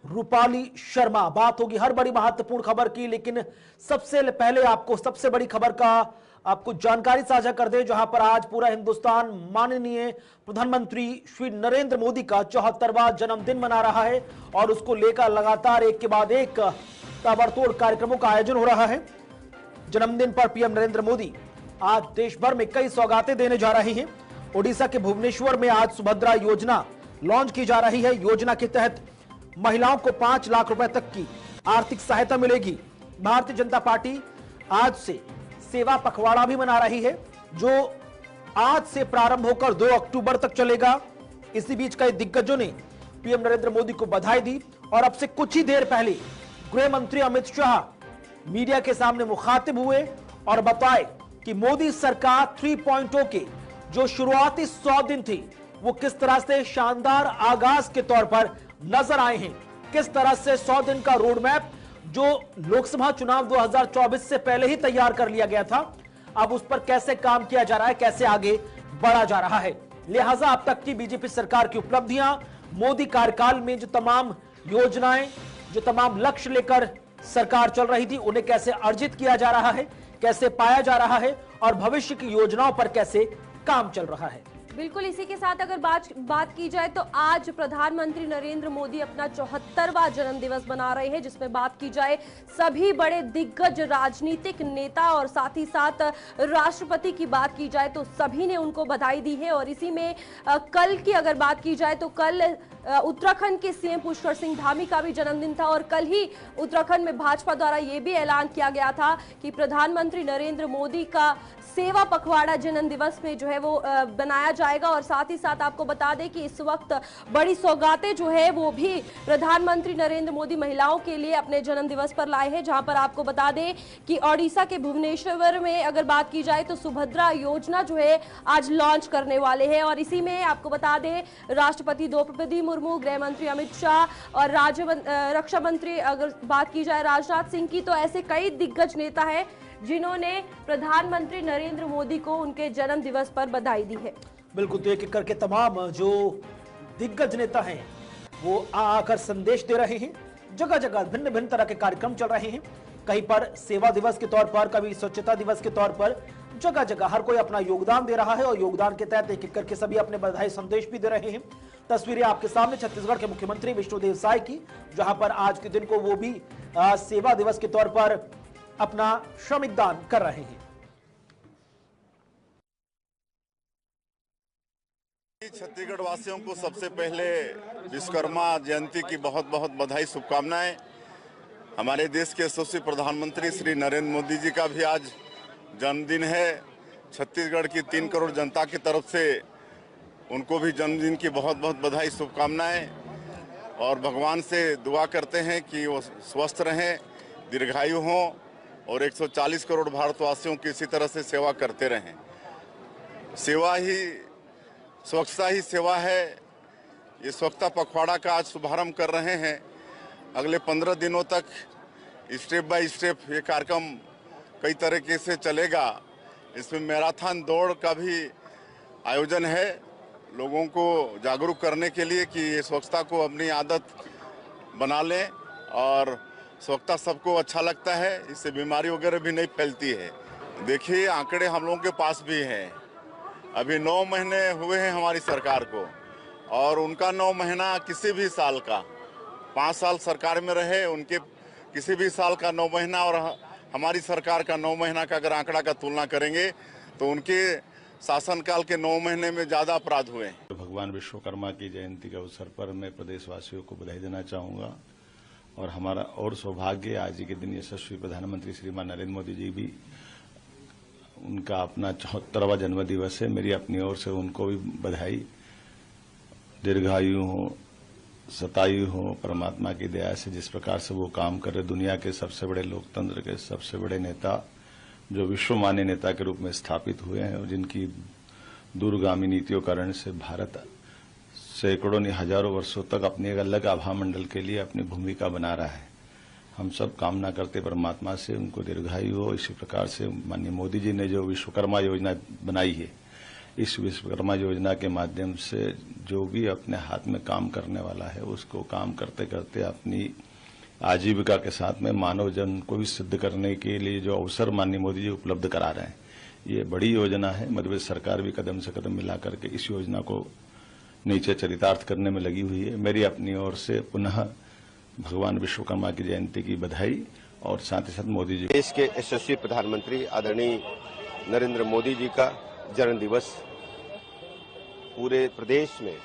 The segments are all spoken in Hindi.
रूपाली शर्मा। बात होगी हर बड़ी महत्वपूर्ण खबर की, लेकिन सबसे पहले आपको सबसे बड़ी खबर का आपको जानकारी साझा कर दे, जहां पर आज पूरा हिंदुस्तान माननीय प्रधानमंत्री श्री नरेंद्र मोदी का 74वां जन्मदिन मना रहा है और उसको लेकर लगातार एक के बाद एक ताबड़तोड़ कार्यक्रमों का आयोजन हो रहा है। जन्मदिन पर पीएम नरेंद्र मोदी आज देश भर में कई सौगातें देने जा रहे हैं। ओडिशा के भुवनेश्वर में आज सुभद्रा योजना लॉन्च की जा रही है। योजना के तहत महिलाओं को 5 लाख रुपए तक की आर्थिक सहायता मिलेगी। भारतीय जनता पार्टी आज से सेवा पखवाड़ा भी मना रही है, जो आज से प्रारंभ होकर 2 अक्टूबर तक चलेगा। इसी बीच कई दिग्गजों ने पीएम नरेंद्र मोदी को बधाई दी और अब से कुछ ही देर पहले गृह मंत्री अमित शाह मीडिया के सामने मुखातिब हुए और बताए कि मोदी सरकार 3.0 के जो शुरुआती 100 दिन थे वो किस तरह से शानदार आगाज के तौर पर नजर आए हैं। किस तरह से 100 दिन का रोड मैप जो लोकसभा चुनाव 2024 से पहले ही तैयार कर लिया गया था, अब उस पर कैसे काम किया जा रहा है, कैसे आगे बढ़ा जा रहा है। लिहाजा अब तक की बीजेपी सरकार की उपलब्धियां, मोदी कार्यकाल में जो तमाम योजनाएं, जो तमाम लक्ष्य लेकर सरकार चल रही थी, उन्हें कैसे अर्जित किया जा रहा है, कैसे पाया जा रहा है और भविष्य की योजनाओं पर कैसे काम चल रहा है। बिल्कुल, इसी के साथ अगर बात की जाए तो आज प्रधानमंत्री नरेंद्र मोदी अपना 74वां जन्म दिवस मना रहे हैं, जिसमें बात की जाए सभी बड़े दिग्गज राजनीतिक नेता और साथ ही साथ राष्ट्रपति की बात की जाए तो सभी ने उनको बधाई दी है। और इसी में कल की अगर बात की जाए तो कल उत्तराखंड के सीएम पुष्कर सिंह धामी का भी जन्मदिन था और कल ही उत्तराखंड में भाजपा द्वारा यह भी ऐलान किया गया था कि प्रधानमंत्री नरेंद्र मोदी का सेवा पखवाड़ा जन्म दिवस में जो है वो बनाया जाएगा। और साथ ही साथ आपको बता दें कि इस वक्त बड़ी सौगातें जो है वो भी प्रधानमंत्री नरेंद्र मोदी महिलाओं के लिए अपने जन्म दिवस पर लाए हैं, जहां पर आपको बता दें कि ओडिशा के भुवनेश्वर में अगर बात की जाए तो सुभद्रा योजना जो है आज लॉन्च करने वाले हैं। और इसी में आपको बता दें राष्ट्रपति द्रौपदी मुर्मू, गृह मंत्री अमित शाह और रक्षा मंत्री अगर बात की जाए राजनाथ सिंह की, तो ऐसे कई दिग्गज नेता है जिन्होंने प्रधानमंत्री नरेंद्र मोदी को उनके जन्म दिवस पर बधाई दी है। बिल्कुल, तो एक एक करके तमाम जो दिग्गज नेता हैं वो आकर संदेश दे रहे हैं। जगह जगह भिन्न भिन्न तरह के कार्यक्रम चल रहे हैं, कहीं पर सेवा दिवस के तौर पर, कभी स्वच्छता दिवस के तौर पर, जगह जगह हर कोई अपना योगदान दे रहा है और योगदान के तहत एक एक करके सभी अपने बधाई संदेश भी दे रहे हैं। तस्वीरें आपके सामने छत्तीसगढ़ के मुख्यमंत्री विष्णुदेव साय की, जहां पर आज के दिन को वो भी सेवा दिवस के तौर पर अपना श्रमिक दान कर रहे हैं। छत्तीसगढ़ वासियों को सबसे पहले विश्वकर्मा जयंती की बहुत बहुत बधाई, शुभकामनाएं। हमारे देश के यशस्वी प्रधानमंत्री श्री नरेंद्र मोदी जी का भी आज जन्मदिन है। छत्तीसगढ़ की 3 करोड़ जनता की तरफ से उनको भी जन्मदिन की बहुत बहुत बधाई, शुभकामनाएं। और भगवान से दुआ करते हैं कि वो स्वस्थ रहें, दीर्घायु हों और 140 करोड़ भारतवासियों की इसी तरह से सेवा करते रहें। सेवा ही, स्वच्छता ही सेवा है। ये स्वच्छता पखवाड़ा का आज शुभारंभ कर रहे हैं। अगले 15 दिनों तक स्टेप बाय स्टेप ये कार्यक्रम कई तरीके से चलेगा। इसमें मैराथन दौड़ का भी आयोजन है, लोगों को जागरूक करने के लिए कि ये स्वच्छता को अपनी आदत बना लें और स्वच्छता सबको अच्छा लगता है, इससे बीमारी वगैरह भी नहीं फैलती है। देखिए, आंकड़े हम लोगों के पास भी हैं। अभी 9 महीने हुए हैं हमारी सरकार को और उनका 9 महीना किसी भी साल का, 5 साल सरकार में रहे उनके किसी भी साल का 9 महीना और हमारी सरकार का 9 महीना का अगर आंकड़ा का तुलना करेंगे तो उनके शासनकाल के 9 महीने में ज़्यादा अपराध हुए हैं। भगवान विश्वकर्मा की जयंती के अवसर पर मैं प्रदेशवासियों को बधाई देना चाहूँगा और हमारा और सौभाग्य आज ही के दिन यशस्वी प्रधानमंत्री श्रीमान नरेंद्र मोदी जी भी, उनका अपना 74वां जन्मदिवस है। मेरी अपनी ओर से उनको भी बधाई। दीर्घायु हो, शतायु हो, परमात्मा की दया से जिस प्रकार से वो काम कर रहे, दुनिया के सबसे बड़े लोकतंत्र के सबसे बड़े नेता, जो विश्व मान्य नेता के रूप में स्थापित हुए हैं और जिनकी दूरगामी नीतियों कारण से भारत सैकड़ों नहीं हजारों वर्षों तक अपनी एक अलग आभा मंडल के लिए अपनी भूमिका बना रहा है। हम सब कामना करते परमात्मा से उनको दीर्घायु हो। इसी प्रकार से माननीय मोदी जी ने जो विश्वकर्मा योजना बनाई है, इस विश्वकर्मा योजना के माध्यम से जो भी अपने हाथ में काम करने वाला है उसको काम करते करते अपनी आजीविका के साथ में मानव जन्म को भी सिद्ध करने के लिए जो अवसर माननीय मोदी जी उपलब्ध करा रहे हैं, ये बड़ी योजना है। मध्य प्रदेश सरकार भी कदम से कदम मिला करके इस योजना को नीचे चरितार्थ करने में लगी हुई है। मेरी अपनी ओर से पुनः भगवान विश्वकर्मा की जयंती की बधाई और साथ ही साथ मोदी जी। देश के यशस्वी प्रधानमंत्री आदरणीय नरेंद्र मोदी जी का जन्म दिवस पूरे प्रदेश में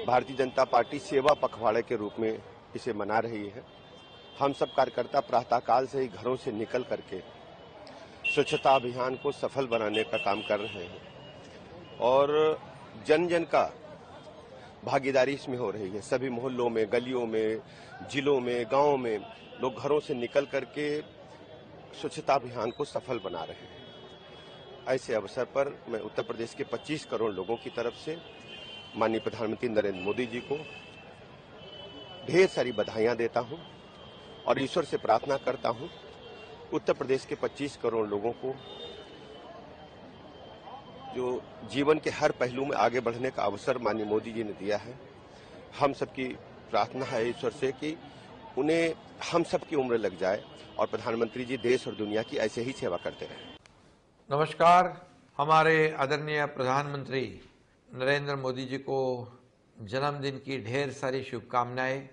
भारतीय जनता पार्टी सेवा पखवाड़े के रूप में इसे मना रही है। हम सब कार्यकर्ता प्रातःकाल से ही घरों से निकल करके स्वच्छता अभियान को सफल बनाने का काम कर रहे हैं और जन जन का भागीदारी इसमें हो रही है। सभी मोहल्लों में, गलियों में, जिलों में, गांवों में लोग घरों से निकल करके स्वच्छता अभियान को सफल बना रहे हैं। ऐसे अवसर पर मैं उत्तर प्रदेश के 25 करोड़ लोगों की तरफ से माननीय प्रधानमंत्री नरेंद्र मोदी जी को ढेर सारी बधाइयां देता हूं और ईश्वर से प्रार्थना करता हूं उत्तर प्रदेश के 25 करोड़ लोगों को जो जीवन के हर पहलू में आगे बढ़ने का अवसर माननीय मोदी जी ने दिया है। हम सबकी प्रार्थना है ईश्वर से कि उन्हें हम सबकी उम्र लग जाए और प्रधानमंत्री जी देश और दुनिया की ऐसे ही सेवा करते रहें। नमस्कार। हमारे आदरणीय प्रधानमंत्री नरेंद्र मोदी जी को जन्मदिन की ढेर सारी शुभकामनाएं।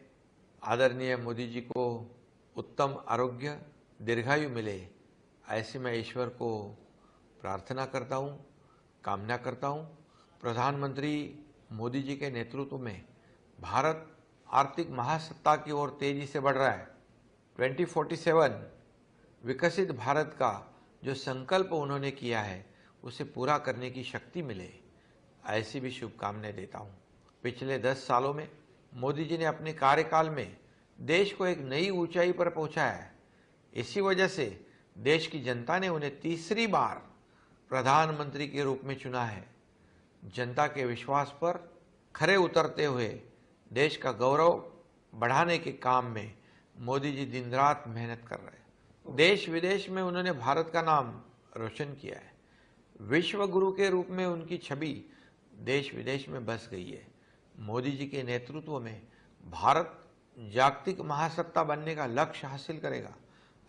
आदरणीय मोदी जी को उत्तम आरोग्य, दीर्घायु मिले, ऐसी मैं ईश्वर को प्रार्थना करता हूं, कामना करता हूं। प्रधानमंत्री मोदी जी के नेतृत्व में भारत आर्थिक महासत्ता की ओर तेजी से बढ़ रहा है। 2047 विकसित भारत का जो संकल्प उन्होंने किया है उसे पूरा करने की शक्ति मिले, ऐसी भी शुभकामनाएं देता हूं। पिछले 10 सालों में मोदी जी ने अपने कार्यकाल में देश को एक नई ऊंचाई पर पहुंचाया है। इसी वजह से देश की जनता ने उन्हें तीसरी बार प्रधानमंत्री के रूप में चुना है। जनता के विश्वास पर खरे उतरते हुए देश का गौरव बढ़ाने के काम में मोदी जी दिन रात मेहनत कर रहे हैं। देश विदेश में उन्होंने भारत का नाम रोशन किया है। विश्व गुरु के रूप में उनकी छवि देश विदेश में बस गई है। मोदी जी के नेतृत्व में भारत जागतिक महासत्ता बनने का लक्ष्य हासिल करेगा,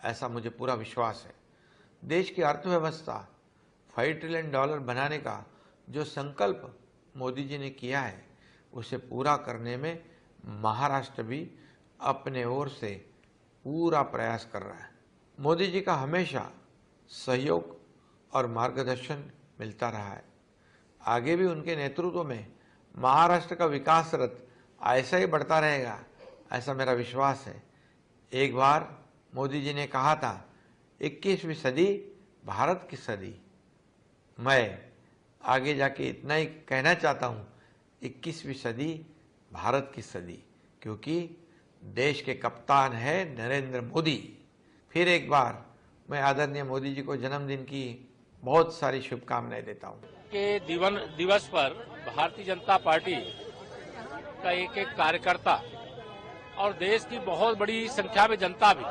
ऐसा मुझे पूरा विश्वास है। देश की अर्थव्यवस्था $5 ट्रिलियन बनाने का जो संकल्प मोदी जी ने किया है उसे पूरा करने में महाराष्ट्र भी अपने ओर से पूरा प्रयास कर रहा है। मोदी जी का हमेशा सहयोग और मार्गदर्शन मिलता रहा है। आगे भी उनके नेतृत्व में महाराष्ट्र का विकास रथ ऐसा ही बढ़ता रहेगा, ऐसा मेरा विश्वास है। एक बार मोदी जी ने कहा था 21वीं सदी भारत की सदी। मैं आगे जाके इतना ही कहना चाहता हूँ, 21वीं सदी भारत की सदी, क्योंकि देश के कप्तान है नरेंद्र मोदी। फिर एक बार मैं आदरणीय मोदी जी को जन्मदिन की बहुत सारी शुभकामनाएं देता हूँ। के दिवस पर भारतीय जनता पार्टी का एक एक कार्यकर्ता और देश की बहुत बड़ी संख्या में जनता भी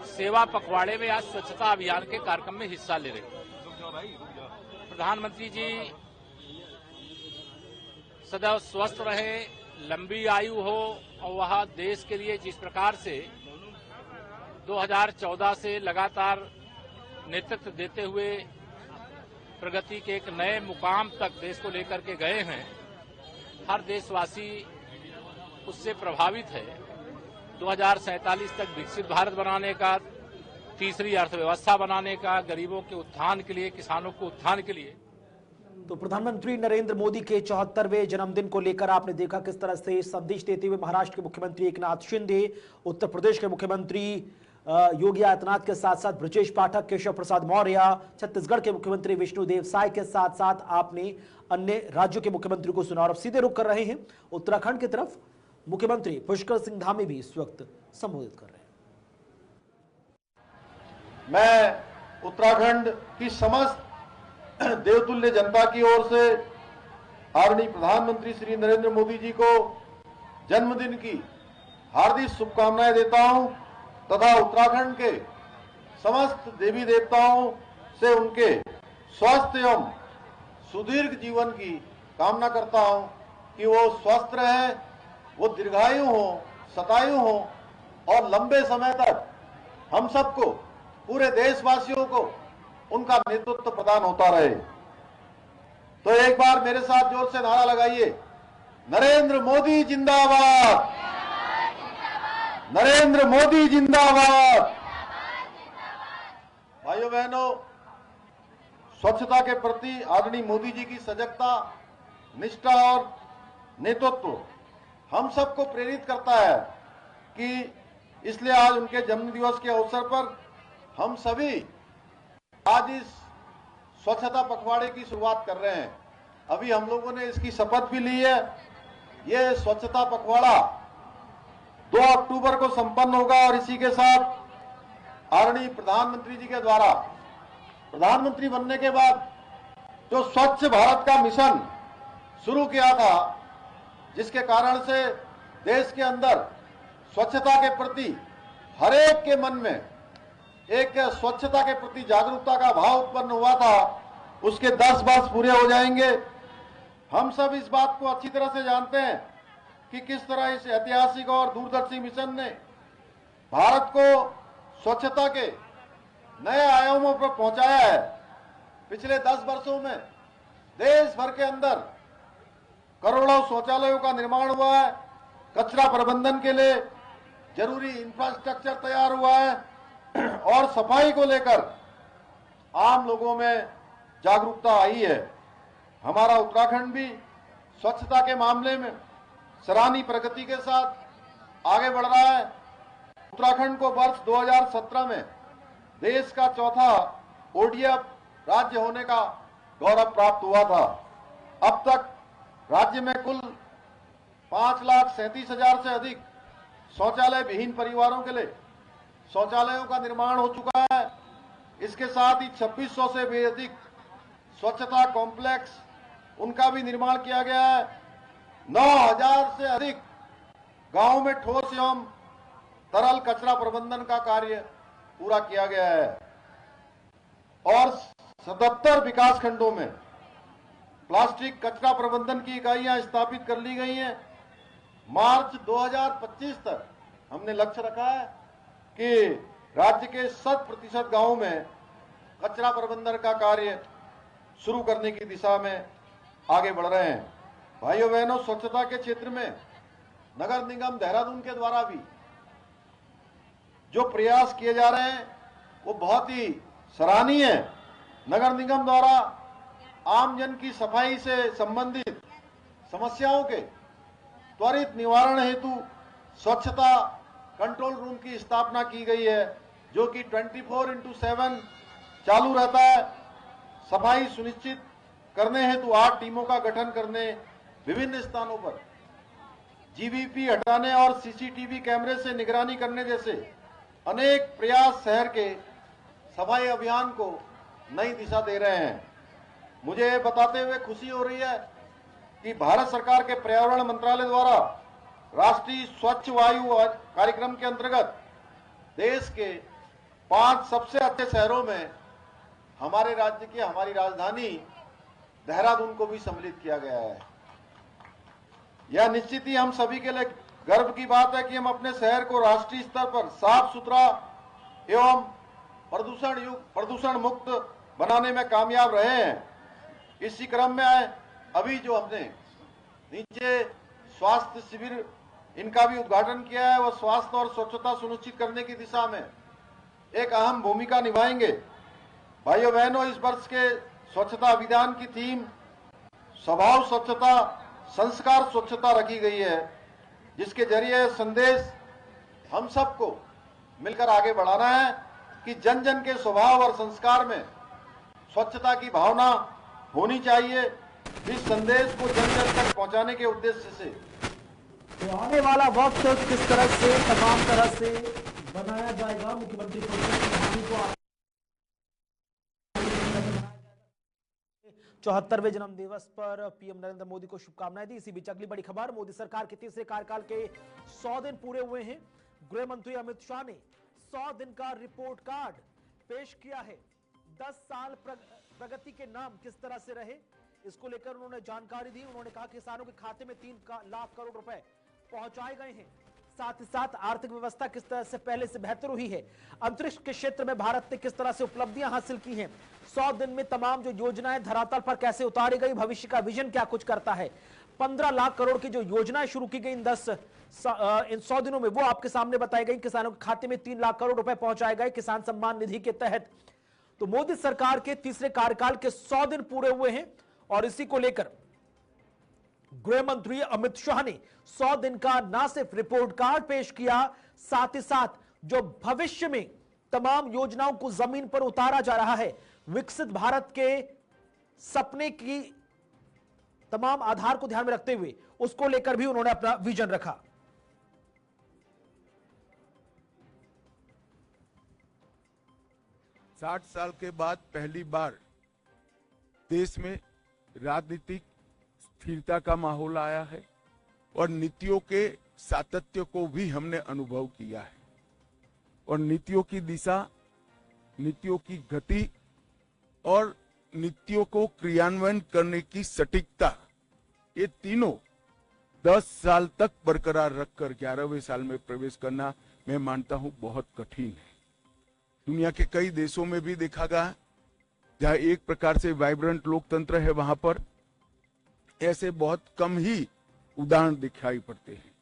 सेवा पखवाड़े में आज स्वच्छता अभियान के कार्यक्रम में हिस्सा ले रही है। प्रधानमंत्री जी सदैव स्वस्थ रहे, लंबी आयु हो और वह देश के लिए जिस प्रकार से 2014 से लगातार नेतृत्व देते हुए प्रगति के एक नए मुकाम तक देश को लेकर के गए हैं, हर देशवासी उससे प्रभावित है। 2047 तक विकसित भारत बनाने का, तीसरी अर्थव्यवस्था बनाने का, गरीबों के उत्थान के लिए, किसानों के उत्थान के लिए। तो प्रधानमंत्री नरेंद्र मोदी के 74वें जन्मदिन को लेकर आपने देखा किस तरह से संदेश देते हुए महाराष्ट्र के मुख्यमंत्री एकनाथ शिंदे, उत्तर प्रदेश के मुख्यमंत्री योगी आदित्यनाथ के साथ साथ ब्रजेश पाठक, केशव प्रसाद मौर्य, छत्तीसगढ़ के मुख्यमंत्री विष्णुदेव साय के साथ साथ आपने अन्य राज्यों के मुख्यमंत्री को सुना। और अब सीधे रुख कर रहे हैं उत्तराखंड की तरफ। मुख्यमंत्री पुष्कर सिंह धामी भी इस वक्त संबोधित कर रहे हैं। मैं उत्तराखंड की समस्त देवतुल्य जनता की ओर से आदरणीय प्रधानमंत्री श्री नरेंद्र मोदी जी को जन्मदिन की हार्दिक शुभकामनाएं देता हूं तथा उत्तराखंड के समस्त देवी देवताओं से उनके स्वस्थ एवं सुदीर्घ जीवन की कामना करता हूं कि वो स्वस्थ रहे, वो दीर्घायु हो, शतायु हो और लंबे समय तक हम सबको, पूरे देशवासियों को उनका नेतृत्व प्रदान होता रहे। तो एक बार मेरे साथ जोर से नारा लगाइए, नरेंद्र मोदी जिंदाबाद, नरेंद्र मोदी जिंदाबाद। भाइयों बहनों, स्वच्छता के प्रति आदरणीय मोदी जी की सजगता, निष्ठा और नेतृत्व हम सबको प्रेरित करता है कि इसलिए आज उनके जन्म दिवस के अवसर पर हम सभी आज इस स्वच्छता पखवाड़े की शुरुआत कर रहे हैं। अभी हम लोगों ने इसकी शपथ भी ली है। यह स्वच्छता पखवाड़ा 2 अक्टूबर को संपन्न होगा और इसी के साथ आदरणीय प्रधानमंत्री जी के द्वारा प्रधानमंत्री बनने के बाद जो स्वच्छ भारत का मिशन शुरू किया था, जिसके कारण से देश के अंदर स्वच्छता के प्रति हर एक के मन में एक स्वच्छता के प्रति जागरूकता का भाव उत्पन्न हुआ था, उसके 10 वर्ष पूरे हो जाएंगे। हम सब इस बात को अच्छी तरह से जानते हैं कि किस तरह इस ऐतिहासिक और दूरदर्शी मिशन ने भारत को स्वच्छता के नए आयामों पर पहुंचाया है। पिछले 10 वर्षों में देश भर के अंदर करोड़ों शौचालयों का निर्माण हुआ है, कचरा प्रबंधन के लिए जरूरी इंफ्रास्ट्रक्चर तैयार हुआ है और सफाई को लेकर आम लोगों में जागरूकता आई है। हमारा उत्तराखंड भी स्वच्छता के मामले में सराहनीय प्रगति के साथ आगे बढ़ रहा है। उत्तराखंड को वर्ष 2017 में देश का चौथा ओडीएफ राज्य होने का गौरव प्राप्त हुआ था। अब तक राज्य में कुल 5,37,000 से अधिक शौचालय विहीन परिवारों के लिए शौचालयों का निर्माण हो चुका है। इसके साथ ही 2600 से भी अधिक स्वच्छता कॉम्प्लेक्स उनका भी निर्माण किया गया है। 9,000 से अधिक गांव में ठोस एवं तरल कचरा प्रबंधन का कार्य पूरा किया गया है और 77 विकास खंडों में प्लास्टिक कचरा प्रबंधन की इकाइयां स्थापित कर ली गई हैं। मार्च 2025 तक हमने लक्ष्य रखा है कि राज्य के 100% गांवों में कचरा प्रबंधन का कार्य शुरू करने की दिशा में आगे बढ़ रहे हैं। भाइयों बहनों, स्वच्छता के क्षेत्र में नगर निगम देहरादून के द्वारा भी जो प्रयास किए जा रहे हैं वो बहुत ही सराहनीय है। नगर निगम द्वारा आमजन की सफाई से संबंधित समस्याओं के त्वरित निवारण हेतु स्वच्छता कंट्रोल रूम की स्थापना की गई है, जो कि 24/7 चालू रहता है। सफाई सुनिश्चित करने हेतु 8 टीमों का गठन करने, विभिन्न स्थानों पर जीवीपी हटाने और सीसीटीवी कैमरे से निगरानी करने जैसे अनेक प्रयास शहर के सफाई अभियान को नई दिशा दे रहे हैं। मुझे ये बताते हुए खुशी हो रही है कि भारत सरकार के पर्यावरण मंत्रालय द्वारा राष्ट्रीय स्वच्छ वायु कार्यक्रम के अंतर्गत देश के 5 सबसे अच्छे शहरों में हमारे राज्य की, हमारी राजधानी देहरादून को भी सम्मिलित किया गया है। यह निश्चित ही हम सभी के लिए गर्व की बात है कि हम अपने शहर को राष्ट्रीय स्तर पर साफ सुथरा एवं प्रदूषण मुक्त बनाने में कामयाब रहे हैं। इसी क्रम में अभी जो हमने नीचे स्वास्थ्य शिविर इनका भी उद्घाटन किया है, वह स्वास्थ्य और स्वच्छता सुनिश्चित करने की दिशा में एक अहम भूमिका निभाएंगे। भाइयों बहनों, इस वर्ष के स्वच्छता अभियान की थीम स्वभाव स्वच्छता, संस्कार स्वच्छता रखी गई है, जिसके जरिए संदेश हम सबको मिलकर आगे बढ़ाना है कि जन जन के स्वभाव और संस्कार में स्वच्छता की भावना होनी चाहिए। इस संदेश को जन जन तक पहुंचाने के उद्देश्य से तो आने वाला वक्त किस तरह से, तमाम तरह से बनाया जाएगा, मुख्यमंत्री को 74वें जन्म दिवस पर पीएम नरेंद्र मोदी को शुभकामनाएं दी। इसी बीच अगली बड़ी खबर, मोदी सरकार के तीसरे कार्यकाल के 100 दिन पूरे हुए हैं। गृह मंत्री अमित शाह ने 100 दिन का रिपोर्ट कार्ड पेश किया है। 10 साल प्रगति के नाम किस तरह से रहे, इसको लेकर उन्होंने जानकारी दी। उन्होंने कहा किसानों के खाते में 3 लाख करोड़ रुपए पहुंचाए गए हैं। साथ ही साथ आर्थिक व्यवस्था किस तरह से पहले से बेहतर हुई है। अंतरिक्ष के क्षेत्र में भारत ने किस तरह से उपलब्धियां हासिल की हैं। 100 दिन में तमाम जो योजनाएं धरातल पर कैसे उतारी गई, भविष्य का विजन क्या कुछ करता है। 15 लाख करोड़ की जो योजनाएं शुरू की गई इन 100 दिनों में, वो आपके सामने बताई गई। किसानों के खाते में 3 लाख करोड़ रुपए पहुंचाए गए किसान सम्मान निधि के तहत। तो मोदी सरकार के तीसरे कार्यकाल के 100 दिन पूरे हुए हैं और इसी को लेकर गृह मंत्री अमित शाह ने 100 दिन का ना सिर्फ रिपोर्ट कार्ड पेश किया, साथ ही साथ जो भविष्य में तमाम योजनाओं को जमीन पर उतारा जा रहा है, विकसित भारत के सपने की तमाम आधार को ध्यान में रखते हुए उसको लेकर भी उन्होंने अपना विजन रखा। साठ साल के बाद पहली बार देश में राजनीतिक स्थिरता का माहौल आया है और नीतियों के सातत्य को भी हमने अनुभव किया है। और नीतियों की दिशा, नीतियों की गति और नीतियों को क्रियान्वयन करने की सटीकता, ये तीनों 10 साल तक बरकरार रखकर 11वें साल में प्रवेश करना, मैं मानता हूं, बहुत कठिन है। दुनिया के कई देशों में भी देखा गया जहां एक प्रकार से वाइब्रेंट लोकतंत्र है, वहां पर ऐसे बहुत कम ही उदाहरण दिखाई पड़ते हैं।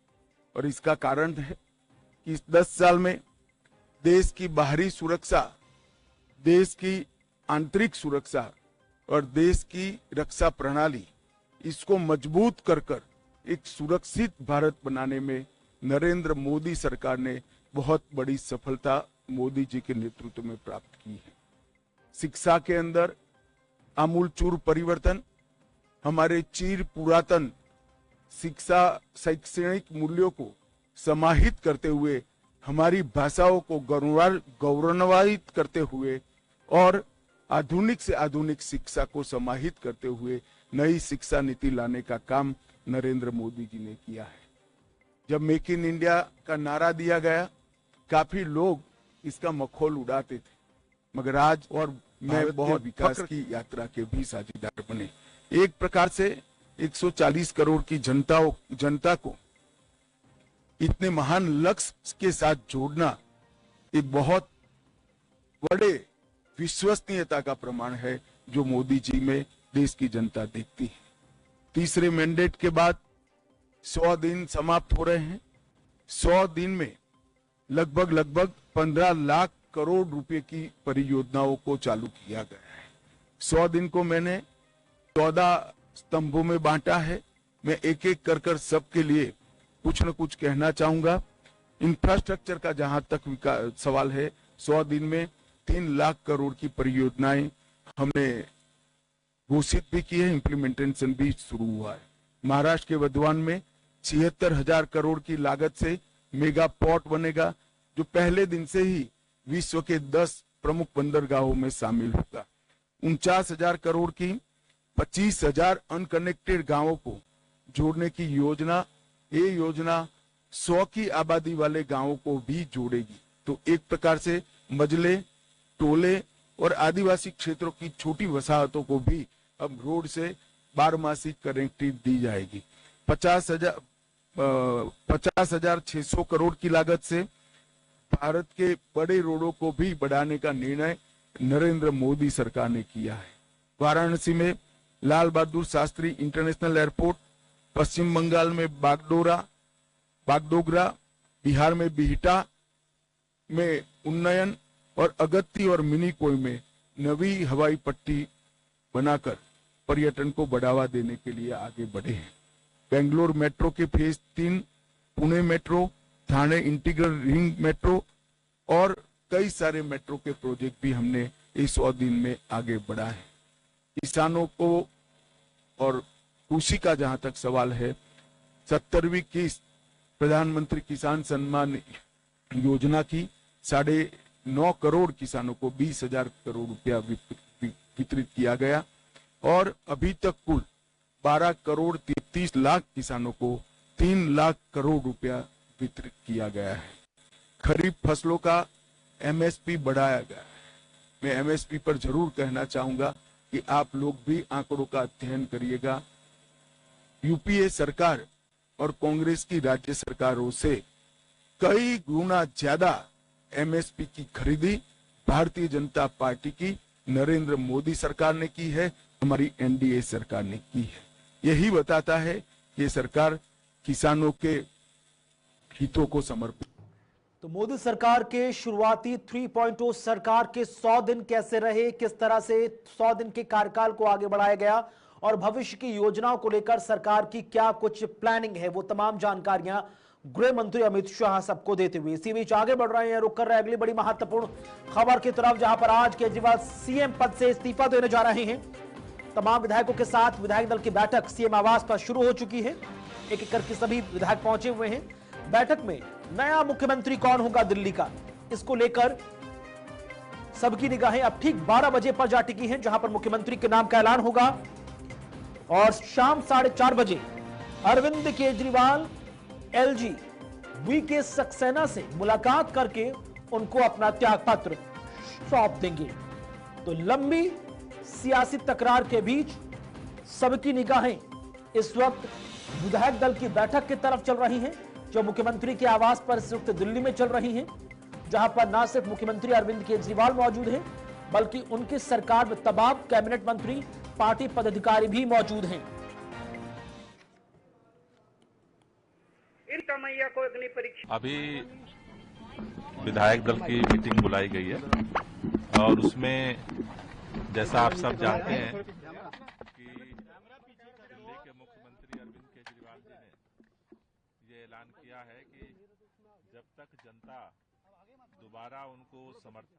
और इसका कारण है कि इस 10 साल में देश की बाहरी सुरक्षा, देश की आंतरिक सुरक्षा और देश की रक्षा प्रणाली, इसको मजबूत कर एक सुरक्षित भारत बनाने में नरेंद्र मोदी सरकार ने बहुत बड़ी सफलता मोदी जी के नेतृत्व में प्राप्त की है। शिक्षा के अंदर आमूलचूर परिवर्तन, हमारे चिर पुरातन शिक्षा शैक्षणिक मूल्यों को समाहित करते हुए, हमारी भाषाओं को गौरवान्वित करते हुए और आधुनिक से आधुनिक शिक्षा को समाहित करते हुए नई शिक्षा नीति लाने का काम नरेंद्र मोदी जी ने किया है। जब मेक इन इंडिया का नारा दिया गया, काफी लोग इसका मखौल उड़ाते थे, मगर आज और मैं बहुत विकास की यात्रा के भी साझेदार बने। एक प्रकार से 140 करोड़ की जनता को इतने महान लक्ष्य के साथ जोड़ना एक बहुत बड़े विश्वसनीयता का प्रमाण है जो मोदी जी में देश की जनता देखती है। तीसरे मैंडेट के बाद 100 दिन समाप्त हो रहे हैं। 100 दिन में लगभग 15 लाख करोड़ रुपए की परियोजनाओं को चालू किया गया है। 100 दिन को मैंने 14 स्तंभों में बांटा है। मैं एक एक कर सबके लिए कुछ न कुछ कहना चाहूंगा। इंफ्रास्ट्रक्चर का जहां तक सवाल है, 100 दिन में 3 लाख करोड़ की परियोजनाएं हमने घोषित भी की है, इम्प्लीमेंटेशन भी शुरू हुआ है। महाराष्ट्र के वधवान में 76,000 करोड़ की लागत से मेगा पोर्ट बनेगा, जो पहले दिन से ही विश्व के 10 प्रमुख बंदरगाहों में शामिल होगा। 49,000 करोड़ की 25,000 अनकनेक्टेड गांवों को जोड़ने की योजना, ये योजना 100 की आबादी वाले गांवों को भी जोड़ेगी। तो एक प्रकार से मजले, टोले और आदिवासी क्षेत्रों की छोटी वसाहतों को भी अब रोड से 12मासी कनेक्टिविटी दी जाएगी। 50,600 करोड़ की लागत से भारत के बड़े रोडों को भी बढ़ाने का निर्णय नरेंद्र मोदी सरकार ने किया है। वाराणसी में लाल बहादुर शास्त्री इंटरनेशनल एयरपोर्ट, पश्चिम बंगाल में बागडोगरा, बिहार में बिहटा में उन्नयन और अगत्ती और मिनीकोय में नवी हवाई पट्टी बनाकर पर्यटन को बढ़ावा देने के लिए आगे बढ़े हैं। बेंगलोर मेट्रो के phase 3, Pune metro, Thane integral ring metro और कई सारे मेट्रो के प्रोजेक्ट भी हमने इस 100 दिन में आगे बढ़ा है। किसानों को और कृषि का जहां तक सवाल है, 70वीं किस्त प्रधानमंत्री किसान सम्मान योजना की 9.5 करोड़ किसानों को 20,000 करोड़ रुपया वितरित किया गया और अभी तक कुल 12 करोड़ 33 लाख किसानों को 3 लाख करोड़ रुपया वितरित किया गया है। खरीफ फसलों का एमएसपी बढ़ाया गया है। मैं एमएसपी पर जरूर कहना चाहूंगा कि आप लोग भी आंकड़ों का अध्ययन करिएगा। यूपीए सरकार और कांग्रेस की राज्य सरकारों से कई गुना ज्यादा एमएसपी की खरीदी भारतीय जनता पार्टी की नरेंद्र मोदी सरकार ने की है, हमारी एनडीए सरकार ने की है। यही बताता है कि सरकार किसानों के हितों को समर्पित। तो मोदी सरकार के शुरुआती 3.0 सरकार के 100 दिन कैसे रहे, किस तरह से 100 दिन के कार्यकाल को आगे बढ़ाया गया और भविष्य की योजनाओं को लेकर सरकार की क्या कुछ प्लानिंग है, वो तमाम जानकारियां गृह मंत्री अमित शाह सबको देते हुए इसी बीच आगे बढ़ रहे हैं। रुक कर रहे अगली बड़ी महत्वपूर्ण खबर की तरफ, जहां पर आज केजरीवाल सीएम पद से इस्तीफा देने जा रहे हैं। तमाम विधायकों के साथ विधायक दल की बैठक सीएम आवास पर शुरू हो चुकी है। एक एक करके सभी विधायक पहुंचे हुए हैं। बैठक में नया मुख्यमंत्री कौन होगा दिल्ली का, इसको लेकर सबकी निगाहें अब ठीक 12 बजे पर जा टिकी हैं, जहां पर मुख्यमंत्री के नाम का ऐलान होगा और शाम 4:30 बजे अरविंद केजरीवाल एलजी वीके सक्सेना से मुलाकात करके उनको अपना त्यागपत्र सौंप देंगे। तो लंबी सियासी तकरार के बीच सबकी निगाहें इस वक्त विधायक दल की बैठक की तरफ चल रही हैं, जो मुख्यमंत्री के आवास पर इस वक्त दिल्ली में चल रही हैं, जहां पर न सिर्फ मुख्यमंत्री अरविंद केजरीवाल मौजूद हैं, बल्कि उनकी सरकार में तमाम कैबिनेट मंत्री, पार्टी पदाधिकारी भी मौजूद हैं। अभी विधायक दल की मीटिंग बुलाई गई है और उसमें जैसा आप सब जानते हैं कि दिल्ली के मुख्यमंत्री अरविंद केजरीवाल जी ने ये ऐलान किया है कि जब तक जनता दोबारा उनको समर्थन।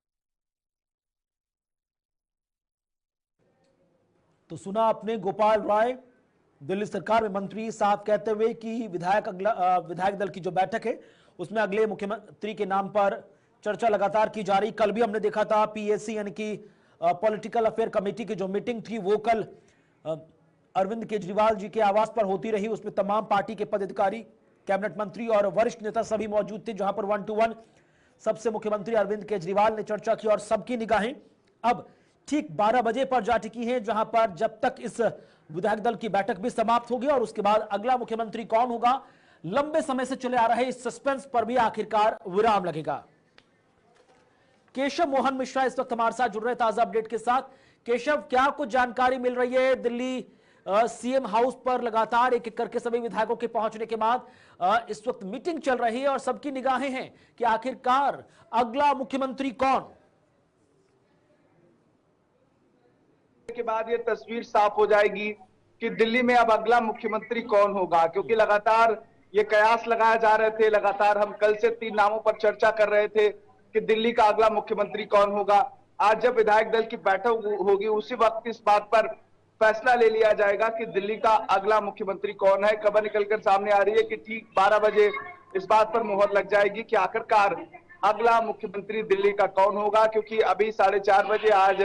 तो सुना आपने गोपाल राय दिल्ली सरकार में मंत्री साहब कहते हुए कि विधायक दल की जो बैठक है उसमें अगले मुख्यमंत्री के नाम पर चर्चा लगातार की जा रही। कल भी हमने देखा था पीएसी यानी कि पॉलिटिकल अफेयर कमेटी की जो मीटिंग थी वो कल अरविंद केजरीवाल जी के आवास पर होती रही। उसमें तमाम पार्टी के पदाधिकारी, कैबिनेट मंत्री और वरिष्ठ नेता सभी मौजूद थे, जहां पर 1 to 1 सबसे मुख्यमंत्री अरविंद केजरीवाल ने चर्चा की और सबकी निगाहें अब ठीक 12 बजे पर जा टिकी हैं, जहां पर जब तक इस विधायक दल की बैठक भी समाप्त होगी और उसके बाद अगला मुख्यमंत्री कौन होगा, लंबे समय से चले आ रहे इस सस्पेंस पर भी आखिरकार विराम लगेगा। केशव मोहन मिश्रा इस वक्त हमारे साथ जुड़ रहे ताजा अपडेट के साथ। केशव, क्या कुछ जानकारी मिल रही है? दिल्ली सीएम हाउस पर लगातार एक एक करके सभी विधायकों के पहुंचने के बाद इस वक्त मीटिंग चल रही है और सबकी निगाहें हैं कि आखिरकार अगला मुख्यमंत्री कौन। के बाद ये तस्वीर साफ हो जाएगी कि दिल्ली में अब अगला मुख्यमंत्री कौन होगा, क्योंकि लगातार ये कयास लगाए जा रहे थे। लगातार हम कल से 3 नामों पर चर्चा कर रहे थे कि दिल्ली का अगला मुख्यमंत्री कौन होगा। आज जब विधायक दल की बैठक होगी उसी वक्त इस बात पर फैसला ले लिया जाएगा कि दिल्ली का अगला मुख्यमंत्री कौन है। खबर निकलकर सामने आ रही है कि ठीक 12 बजे इस बात पर मुहर लग जाएगी कि आखिरकार अगला मुख्यमंत्री दिल्ली का कौन होगा, क्योंकि अभी 4:30 बजे आज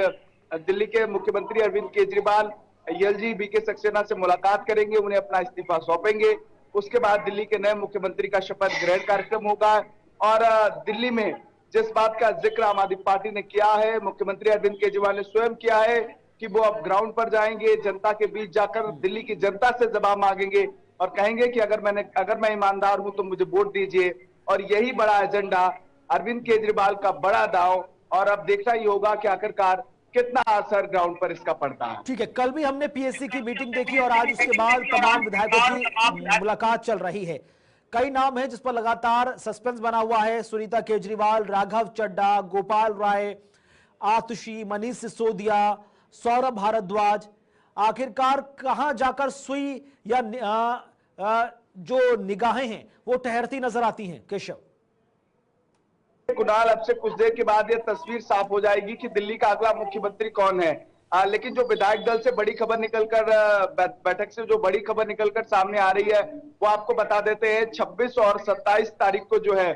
दिल्ली के मुख्यमंत्री अरविंद केजरीवाल एलजी वीके सक्सेना से मुलाकात करेंगे, उन्हें अपना इस्तीफा सौंपेंगे। उसके बाद दिल्ली के नए मुख्यमंत्री का शपथ ग्रहण कार्यक्रम होगा और दिल्ली में जिस बात का जिक्र आम आदमी पार्टी ने किया है, मुख्यमंत्री अरविंद केजरीवाल ने स्वयं किया है कि वो अब ग्राउंड पर जाएंगे, जनता के बीच जाकर दिल्ली की जनता से जवाब मांगेंगे और कहेंगे कि अगर मैं ईमानदार हूं तो मुझे वोट दीजिए। और यही बड़ा एजेंडा अरविंद केजरीवाल का बड़ा दांव, और अब देखना ही होगा कि आखिरकार कितना असर ग्राउंड पर इसका पड़ता है। ठीक है, कल भी हमने पीएससी की मीटिंग देखी और आज उसके बाद तमाम विधायकों की मुलाकात चल रही है। कई नाम हैं जिस पर लगातार सस्पेंस बना हुआ है। सुनीता केजरीवाल, राघव चड्ढा, गोपाल राय, आतुषी, मनीष सिसोदिया, सौरभ भारद्वाज। आखिरकार कहां जाकर सुई या जो निगाहें हैं वो ठहरती नजर आती हैं? केशव कुणाल, अब से कुछ देर के बाद यह तस्वीर साफ हो जाएगी कि दिल्ली का अगला मुख्यमंत्री कौन है। लेकिन जो विधायक दल से बड़ी खबर निकलकर बैठक से जो बड़ी खबर निकलकर सामने आ रही है वो आपको बता देते हैं। 26 और 27 तारीख को जो है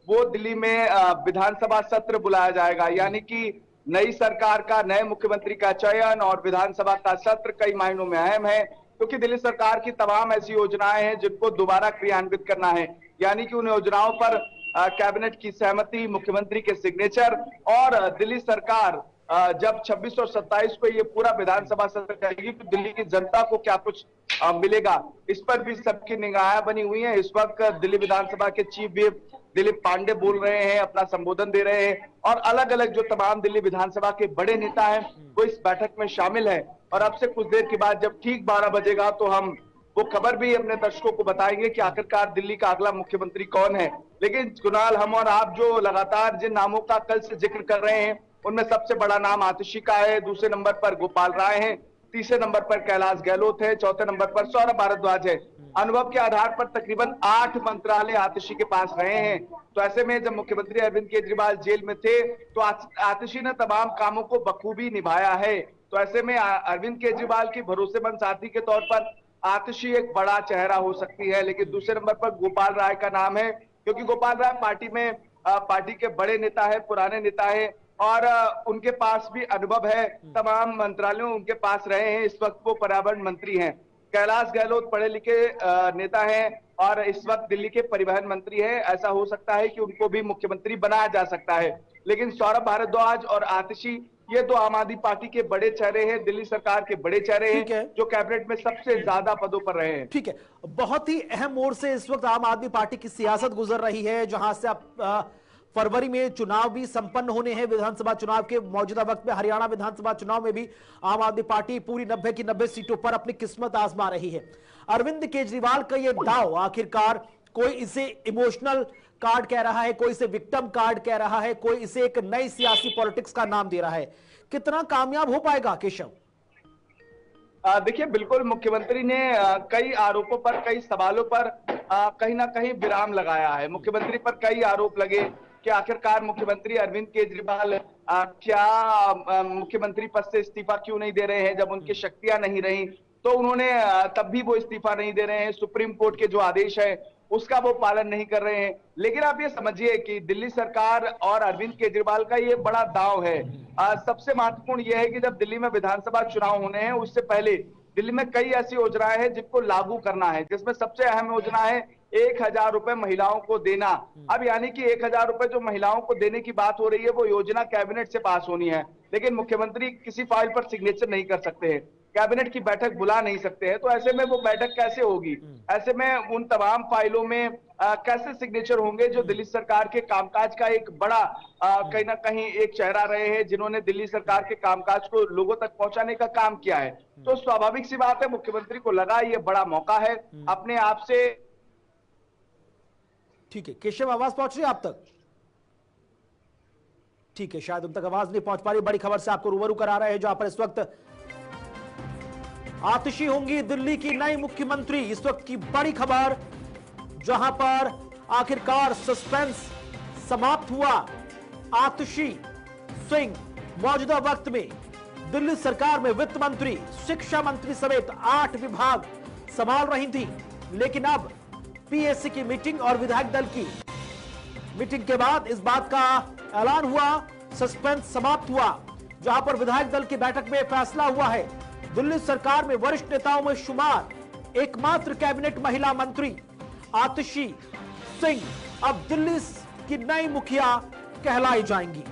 वो दिल्ली में विधानसभा सत्र बुलाया जाएगा, यानी कि नई सरकार का, नए मुख्यमंत्री का चयन और विधानसभा का सत्र कई मायनों में अहम है, क्योंकि दिल्ली सरकार की तमाम ऐसी योजनाएं हैं जिनको दोबारा क्रियान्वित करना है, यानी कि उन योजनाओं पर कैबिनेट की सहमति, मुख्यमंत्री के सिग्नेचर और दिल्ली सरकार जब 26 और 27 को ये पूरा विधानसभा सत्र जाएगी तो दिल्ली की जनता को क्या कुछ मिलेगा, इस पर भी सबकी निगाहें बनी हुई हैं। इस वक्त दिल्ली विधानसभा के चीफ व्हिप दिलीप पांडे बोल रहे हैं, अपना संबोधन दे रहे हैं और अलग अलग जो तमाम दिल्ली विधानसभा के बड़े नेता हैं वो इस बैठक में शामिल है। और अब से कुछ देर के बाद जब ठीक 12 बजेगा तो हम वो खबर भी अपने दर्शकों को बताएंगे कि आखिरकार दिल्ली का अगला मुख्यमंत्री कौन है। लेकिन कुणाल, हम और आप जो लगातार जिन नामों का कल से जिक्र कर रहे हैं उनमें सबसे बड़ा नाम आतिशी का है, दूसरे नंबर पर गोपाल राय है, तीसरे नंबर पर कैलाश गहलोत है, चौथे नंबर पर सौरभ भारद्वाज है। अनुभव के आधार पर तकरीबन 8 मंत्रालय आतिशी के पास रहे हैं। तो ऐसे में जब मुख्यमंत्री अरविंद केजरीवाल जेल में थे तो आतिशी ने तमाम कामों को बखूबी निभाया है। तो ऐसे में अरविंद केजरीवाल की भरोसेमंद साथी के तौर पर आतिशी एक बड़ा चेहरा हो सकती है। लेकिन दूसरे नंबर पर गोपाल राय का नाम है, क्योंकि गोपाल राय पार्टी के बड़े नेता है, पुराने नेता है और उनके पास भी अनुभव है, तमाम मंत्रालयों उनके पास रहे हैं। इस वक्त वो पर्यावरण मंत्री हैं। कैलाश गहलोत पढ़े लिखे नेता हैं और इस वक्त दिल्ली के परिवहन मंत्री हैं। ऐसा हो सकता है कि उनको भी मुख्यमंत्री बनाया जा सकता है। लेकिन सौरभ भारद्वाज और आतिशी ये तो आम आदमी पार्टी के बड़े चेहरे हैं, दिल्ली सरकार के बड़े चेहरे हैं जो कैबिनेट में सबसे ज्यादा पदों पर रहे हैं। ठीक है, बहुत ही अहम मोड़ से इस वक्त आम आदमी पार्टी की सियासत गुजर रही है, जहां से आप फरवरी में चुनाव भी संपन्न होने हैं। विधानसभा चुनाव के मौजूदा वक्त में हरियाणा विधानसभा चुनाव में भी आम आदमी पार्टी पूरी 90 की 90 सीटों पर अपनी किस्मत आजमा रही है। अरविंद केजरीवाल का यह दाव आखिरकार, कोई इसे इमोशनल कार्ड कह रहा है, कोई इसे विक्टिम कार्ड कह रहा है, कोई इसे एक नई सियासी पॉलिटिक्स का नाम दे रहा है, कितना कामयाब हो पाएगा केशव? देखिए, बिल्कुल मुख्यमंत्री ने कई आरोपों पर, कई सवालों पर कहीं ना कहीं विराम लगाया है। मुख्यमंत्री पर कई आरोप लगे कि आखिरकार मुख्यमंत्री अरविंद केजरीवाल क्या मुख्यमंत्री पद से इस्तीफा क्यों नहीं दे रहे हैं जब उनकी शक्तियां नहीं रही, तो उन्होंने तब भी वो इस्तीफा नहीं दे रहे हैं। सुप्रीम कोर्ट के जो आदेश है उसका वो पालन नहीं कर रहे हैं। लेकिन आप ये समझिए कि दिल्ली सरकार और अरविंद केजरीवाल का ये बड़ा दांव है। सबसे महत्वपूर्ण यह है कि जब दिल्ली में विधानसभा चुनाव होने हैं उससे पहले दिल्ली में कई ऐसी योजनाएं हैं जिनको लागू करना है, जिसमें सबसे अहम योजना है 1000 रुपए महिलाओं को देना। अब यानी कि 1000 रुपए जो महिलाओं को देने की बात हो रही है वो योजना कैबिनेट से पास होनी है, लेकिन मुख्यमंत्री किसी फाइल पर सिग्नेचर नहीं कर सकते हैं, कैबिनेट की बैठक बुला नहीं सकते हैं। तो ऐसे में वो बैठक कैसे होगी? ऐसे में उन तमाम फाइलों में कैसे सिग्नेचर होंगे जो दिल्ली सरकार के कामकाज का एक बड़ा कहीं ना कहीं एक चेहरा रहे हैं, जिन्होंने दिल्ली सरकार के कामकाज को लोगों तक पहुंचाने का काम किया है। तो स्वाभाविक सी बात है, मुख्यमंत्री को लगा ये बड़ा मौका है अपने आप से। ठीक है केशव, आवाज पहुंच रही है आप तक? ठीक है, शायद उन तक आवाज नहीं पहुंच पा रही। बड़ी खबर से आपको रूबरू करा रहे हैं, जहां पर इस वक्त आतिशी होंगी दिल्ली की नई मुख्यमंत्री। इस वक्त की बड़ी खबर, जहां पर आखिरकार सस्पेंस समाप्त हुआ। आतिशी सिंह मौजूदा वक्त में दिल्ली सरकार में वित्त मंत्री, शिक्षा मंत्री समेत 8 विभाग संभाल रही थी, लेकिन अब पीएससी की मीटिंग और विधायक दल की मीटिंग के बाद इस बात का ऐलान हुआ, सस्पेंस समाप्त हुआ, जहां पर विधायक दल की बैठक में फैसला हुआ है दिल्ली सरकार में वरिष्ठ नेताओं में शुमार एकमात्र कैबिनेट महिला मंत्री आतिशी सिंह अब दिल्ली की नई मुखिया कहलाई जाएंगी।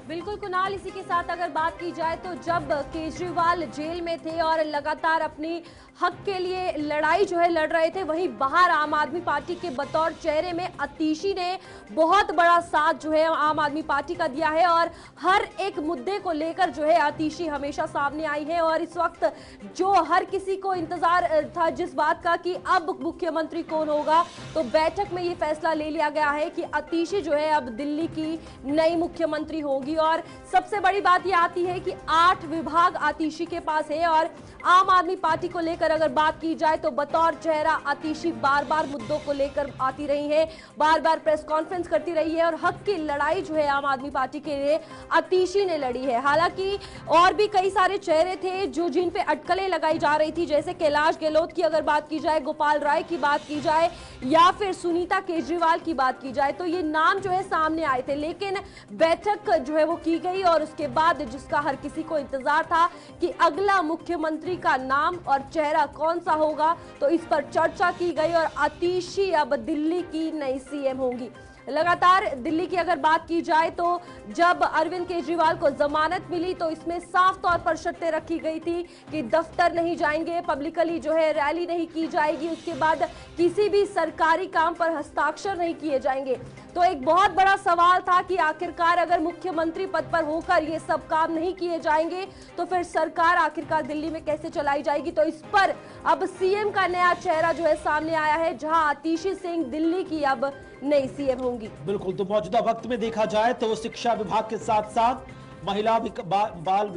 बिल्कुल कुणाल, इसी के साथ अगर बात की जाए तो जब केजरीवाल जेल में थे और लगातार अपनी हक के लिए लड़ाई जो है लड़ रहे थे, वहीं बाहर आम आदमी पार्टी के बतौर चेहरे में आतिशी ने बहुत बड़ा साथ जो है आम आदमी पार्टी का दिया है और हर एक मुद्दे को लेकर जो है आतिशी हमेशा सामने आई है। और इस वक्त जो हर किसी को इंतजार था जिस बात का कि अब मुख्यमंत्री कौन होगा, तो बैठक में ये फैसला ले लिया गया है कि आतिशी जो है अब दिल्ली की नई मुख्यमंत्री होगी। और सबसे बड़ी बात ये आती है कि 8 विभाग आतिशी के पास है और आम आदमी पार्टी को लेकर अगर बात की जाए तो बतौर चेहरा आतिशी बार बार मुद्दों को लेकर आती रही है, बार बार प्रेस कॉन्फ्रेंस करती रही है और हक की लड़ाई जो है आम आदमी पार्टी के लिए आतिशी ने लड़ी है। हालांकि और भी कई सारे चेहरे थे जो जिन पे अटकलें लगाई जा रही थी, जैसे कैलाश गहलोत की अगर बात की जाए, गोपाल राय की बात की जाए या फिर सुनीता केजरीवाल की बात की जाए, तो ये नाम जो है सामने आए थे। लेकिन बैठक जो है वो की गई और उसके बाद जिसका हर किसी को इंतजार था कि अगला मुख्यमंत्री का नाम और चेहरा कौन सा होगा, तो इस पर चर्चा की गई और आतिशी अब दिल्ली की नई सीएम होंगी। लगातार दिल्ली की अगर बात की जाए तो जब अरविंद केजरीवाल को जमानत मिली तो इसमें साफ तौर पर शर्तें रखी गई थी कि दफ्तर नहीं जाएंगे, पब्लिकली जो है रैली नहीं की जाएगी, उसके बाद किसी भी सरकारी काम पर हस्ताक्षर नहीं किए जाएंगे। तो एक बहुत बड़ा सवाल था कि आखिरकार अगर मुख्यमंत्री पद पर होकर ये सब काम नहीं किए जाएंगे तो फिर सरकार आखिरकार दिल्ली में कैसे चलाई जाएगी। तो इस पर अब सीएम का नया चेहरा जो है सामने आया है, जहां आतिशी सिंह दिल्ली की अब नई सीएम होंगी। बिल्कुल, तो मौजूदा वक्त में देखा जाए तो शिक्षा विभाग के साथ साथ महिला बाल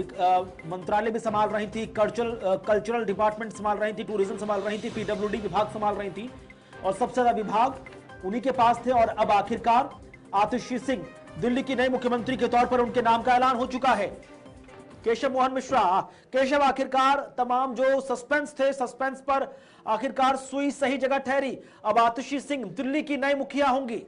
मंत्रालय भी संभाल रही थी, कल्चरल डिपार्टमेंट संभाल रही थी, टूरिज्म संभाल रही थी, पीडब्ल्यूडी विभाग संभाल रही थी और सबसे ज्यादा विभाग उन्हीं के पास थे। और अब आखिरकार आतिशी सिंह दिल्ली की नई मुख्यमंत्री के तौर पर उनके नाम का ऐलान हो चुका है। केशव मोहन मिश्रा, केशव, आखिरकार तमाम जो सस्पेंस थे, सस्पेंस पर आखिरकार सुई सही जगह ठहरी, अब आतिशी सिंह दिल्ली की नई मुखिया होंगी।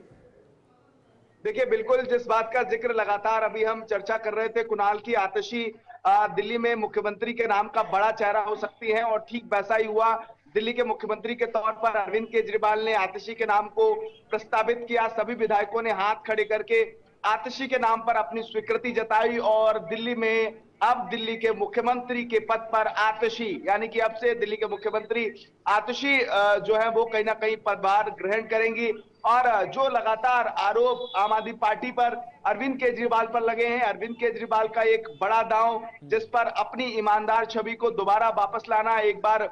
देखिए, बिल्कुल जिस बात का जिक्र लगातार अभी हम चर्चा कर रहे थे कुणाल की, आतिशी दिल्ली में मुख्यमंत्री के नाम का बड़ा चेहरा हो सकती है और ठीक वैसा ही हुआ। दिल्ली के मुख्यमंत्री के तौर पर अरविंद केजरीवाल ने आतिशी के नाम को प्रस्तावित किया। सभी विधायकों ने हाथ खड़े करके आतिशी के नाम पर अपनी स्वीकृति जताई और दिल्ली में अब दिल्ली के मुख्यमंत्री के पद पर आतिशी, यानी कि अब से दिल्ली के मुख्यमंत्री आतिशी जो है वो कहीं ना कहीं पदभार ग्रहण करेंगी। और जो लगातार आरोप आम आदमी पार्टी पर अरविंद केजरीवाल पर लगे हैं, अरविंद केजरीवाल का एक बड़ा दांव जिस पर अपनी ईमानदार छवि को दोबारा वापस लाना, एक बार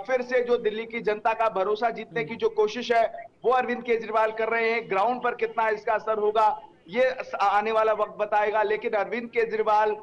फिर से जो दिल्ली की जनता का भरोसा जीतने की जो कोशिश है वो अरविंद केजरीवाल कर रहे हैं। ग्राउंड पर कितना इसका असर होगा ये आने वाला वक्त बताएगा, लेकिन अरविंद केजरीवाल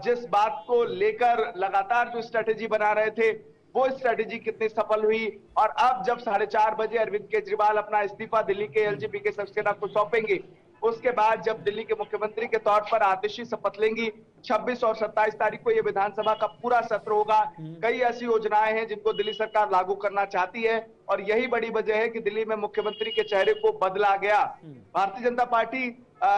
जिस बात को लेकर लगातार जो स्ट्रेटेजी बना रहे थे वो स्ट्रेटेजी कितनी सफल हुई। और अब जब 4:30 बजे अरविंद केजरीवाल अपना इस्तीफा दिल्ली के एलजेपी के सक्सेना को सौंपेंगे, उसके बाद जब दिल्ली के मुख्यमंत्री के तौर पर आतिशी शपथ लेंगी, 26 और 27 तारीख को ये विधानसभा का पूरा सत्र होगा। कई ऐसी योजनाएं हैं जिनको दिल्ली सरकार लागू करना चाहती है और यही बड़ी वजह है कि दिल्ली में मुख्यमंत्री के चेहरे को बदला गया। भारतीय जनता पार्टी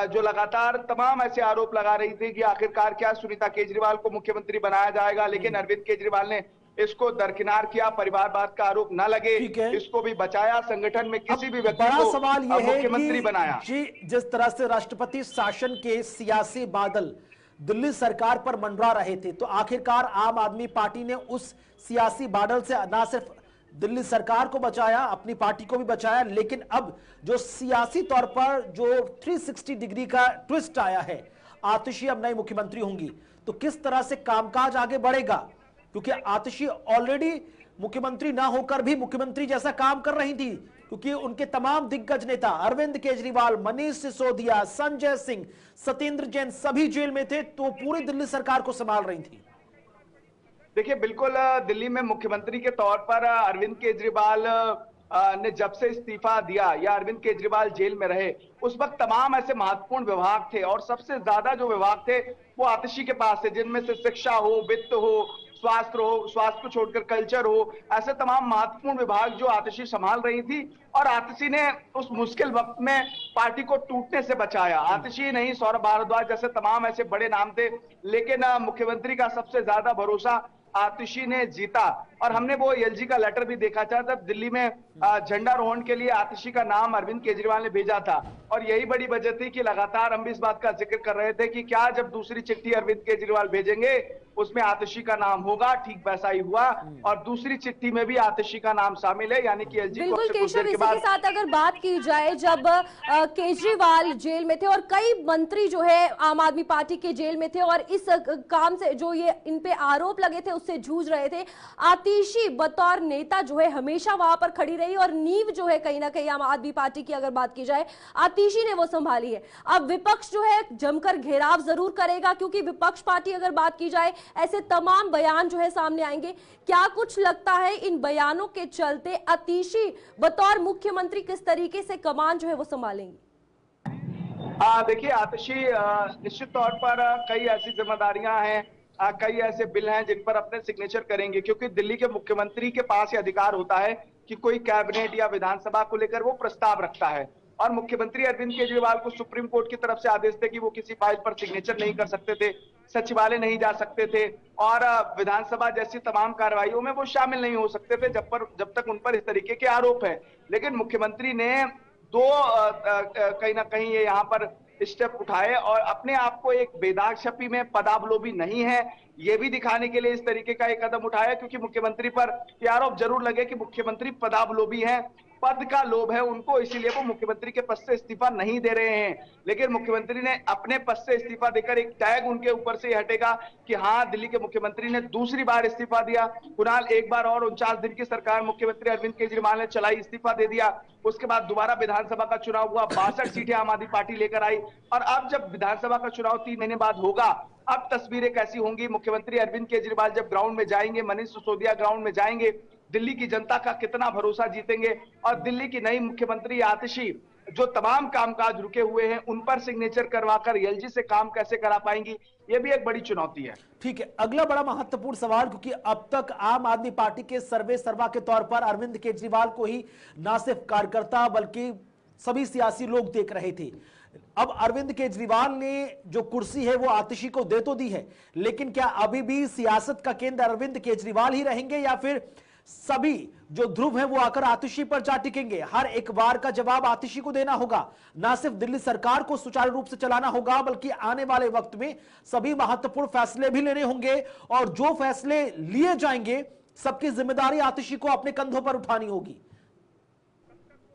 जो लगातार तमाम ऐसे आरोप लगा रही थी कि आखिरकार क्या सुनीता केजरीवाल को मुख्यमंत्री बनाया जाएगा, लेकिन अरविंद केजरीवाल ने इसको दरकिनार किया। परिवारवाद का आरोप न लगे, इसको भी बचाया। संगठन में किसी भी व्यक्ति बड़ा को सवाल ये है मुख्यमंत्री बनाया। जी, जिस तरह से राष्ट्रपति शासन के सियासी बादल दिल्ली सरकार पर मंडरा रहे थे, तो आखिरकार आम आदमी पार्टी ने उस सियासी बादल से न सिर्फ दिल्ली सरकार को बचाया, अपनी पार्टी को भी बचाया, लेकिन अब जो सियासी तौर पर जो 360 डिग्री का ट्विस्ट आया है, आतिशी अब नई मुख्यमंत्री होंगी, तो किस तरह से कामकाज आगे बढ़ेगा? क्योंकि आतिशी ऑलरेडी मुख्यमंत्री ना होकर भी मुख्यमंत्री जैसा काम कर रही थी, क्योंकि उनके तमाम दिग्गज नेता अरविंद केजरीवाल, मनीष सिसोदिया, संजय सिंह, सत्येंद्र जैन सभी जेल में थे, तो पूरी दिल्ली सरकार को संभाल रही थी। देखिए, बिल्कुल दिल्ली में मुख्यमंत्री के तौर पर अरविंद केजरीवाल ने जब से इस्तीफा दिया या अरविंद केजरीवाल जेल में रहे, उस वक्त तमाम ऐसे महत्वपूर्ण विभाग थे और सबसे ज्यादा जो विभाग थे वो आतिशी के पास थे, जिनमें से शिक्षा हो, वित्त हो, स्वास्थ्य हो, स्वास्थ्य को छोड़कर कल्चर हो, ऐसे तमाम महत्वपूर्ण विभाग जो आतिशी संभाल रही थी। और आतिशी ने उस मुश्किल वक्त में पार्टी को टूटने से बचाया। आतिशी नहीं, सौरभ भारद्वाज जैसे तमाम ऐसे बड़े नाम थे, लेकिन मुख्यमंत्री का सबसे ज्यादा भरोसा आतिशी ने जीता। और हमने वो एलजी का लेटर भी देखा था, तब दिल्ली में झंडारोहण के लिए आतिशी का नाम अरविंद केजरीवाल ने भेजा था। और यही बड़ी वजह थी कि लगातार हम भी इस बात का जिक्र कर रहे थे कि क्या जब दूसरी चिट्ठी अरविंद केजरीवाल भेजेंगे उसमें आतिशी का नाम होगा। ठीक वैसा ही हुआ और दूसरी चिट्ठी में भी आतिशी का नाम शामिल है, यानी कि एलजी बिल्कुल केशव, इसी के साथ अगर बात की जाए, जब केजरीवाल जेल में थे और कई मंत्री जो है आम आदमी पार्टी के जेल में थे और इस काम से जो ये इन पे आरोप लगे थे उससे जूझ रहे थे, आतिशी बतौर नेता जो है हमेशा वहां पर खड़ी रही और नींव जो है कहीं ना कहीं आम आदमी पार्टी की अगर बात की जाए आतिशी ने वो संभाली है। अब विपक्ष जो है जमकर घेराव जरूर करेगा, क्योंकि विपक्ष पार्टी अगर बात की जाए ऐसे तमाम बयान जो है सामने आएंगे। क्या कुछ लगता है इन बयानों के चलते आतिशी बतौर मुख्यमंत्री किस तरीके से कमान जो है वो संभालेंगी? देखिए, आतिशी निश्चित तौर पर कई ऐसी जिम्मेदारियां हैं, कई ऐसे बिल हैं जिन पर अपने सिग्नेचर करेंगे, क्योंकि दिल्ली के मुख्यमंत्री के पास ये अधिकार होता है कि कोई कैबिनेट या विधानसभा को लेकर वो प्रस्ताव रखता है। और मुख्यमंत्री अरविंद केजरीवाल को सुप्रीम कोर्ट की तरफ से आदेश थे कि वो किसी फाइल पर सिग्नेचर नहीं कर सकते थे, सचिवालय नहीं जा सकते थे और विधानसभा जैसी तमाम कार्रवाइयों में वो शामिल नहीं हो सकते थे जब तक उन पर इस तरीके के आरोप है। लेकिन मुख्यमंत्री ने दो कहीं ना कहीं ये यहाँ पर स्टेप उठाए और अपने आप को एक बेदाग छपी में पदावलोबी नहीं है ये भी दिखाने के लिए इस तरीके का एक कदम उठाया, क्योंकि मुख्यमंत्री पर ये आरोप जरूर लगे कि मुख्यमंत्री पदावलोबी है, पद का लोभ है उनको, इसीलिए वो मुख्यमंत्री के पद से इस्तीफा नहीं दे रहे हैं। लेकिन मुख्यमंत्री ने अपने पद से इस्तीफा देकर एक टैग उनके ऊपर से हटेगा कि हाँ, दिल्ली के मुख्यमंत्री ने दूसरी बार इस्तीफा दिया। कुणाल, एक बार और 49 दिन की सरकार मुख्यमंत्री अरविंद केजरीवाल ने चलाई, इस्तीफा दे दिया। उसके बाद दोबारा विधानसभा का चुनाव हुआ, 62 सीटें आम आदमी पार्टी लेकर आई। और अब जब विधानसभा का चुनाव 3 महीने बाद होगा, अब तस्वीरें कैसी होंगी? मुख्यमंत्री अरविंद केजरीवाल जब ग्राउंड में जाएंगे, मनीष सिसोदिया ग्राउंड में जाएंगे, दिल्ली की जनता का कितना भरोसा जीतेंगे? और दिल्ली की नई मुख्यमंत्री आतिशी जो तमाम कामकाज रुके हुए हैं उन पर सिग्नेचर करवाकर एलजी से काम कैसे करा पाएंगी, ये भी एक बड़ी चुनौती है। ठीक है, अगला बड़ा महत्वपूर्ण सवाल, क्योंकि अब तक आम आदमी पार्टी के सर्वे सर्वा के तौर पर अरविंद केजरीवाल को ही ना सिर्फ कार्यकर्ता बल्कि सभी सियासी लोग देख रहे थे। अब अरविंद केजरीवाल ने जो कुर्सी है वो आतिशी को दे तो दी है, लेकिन क्या अभी भी सियासत का केंद्र अरविंद केजरीवाल ही रहेंगे या फिर सभी जो ध्रुव है वो आकर आतिशी पर जा टिकेंगे? हर एक बार का जवाब आतिशी को देना होगा, ना सिर्फ दिल्ली सरकार को सुचारू रूप से चलाना होगा बल्कि आने वाले वक्त में सभी महत्वपूर्ण फैसले भी लेने होंगे और जो फैसले लिए जाएंगे सबकी जिम्मेदारी आतिशी को अपने कंधों पर उठानी होगी।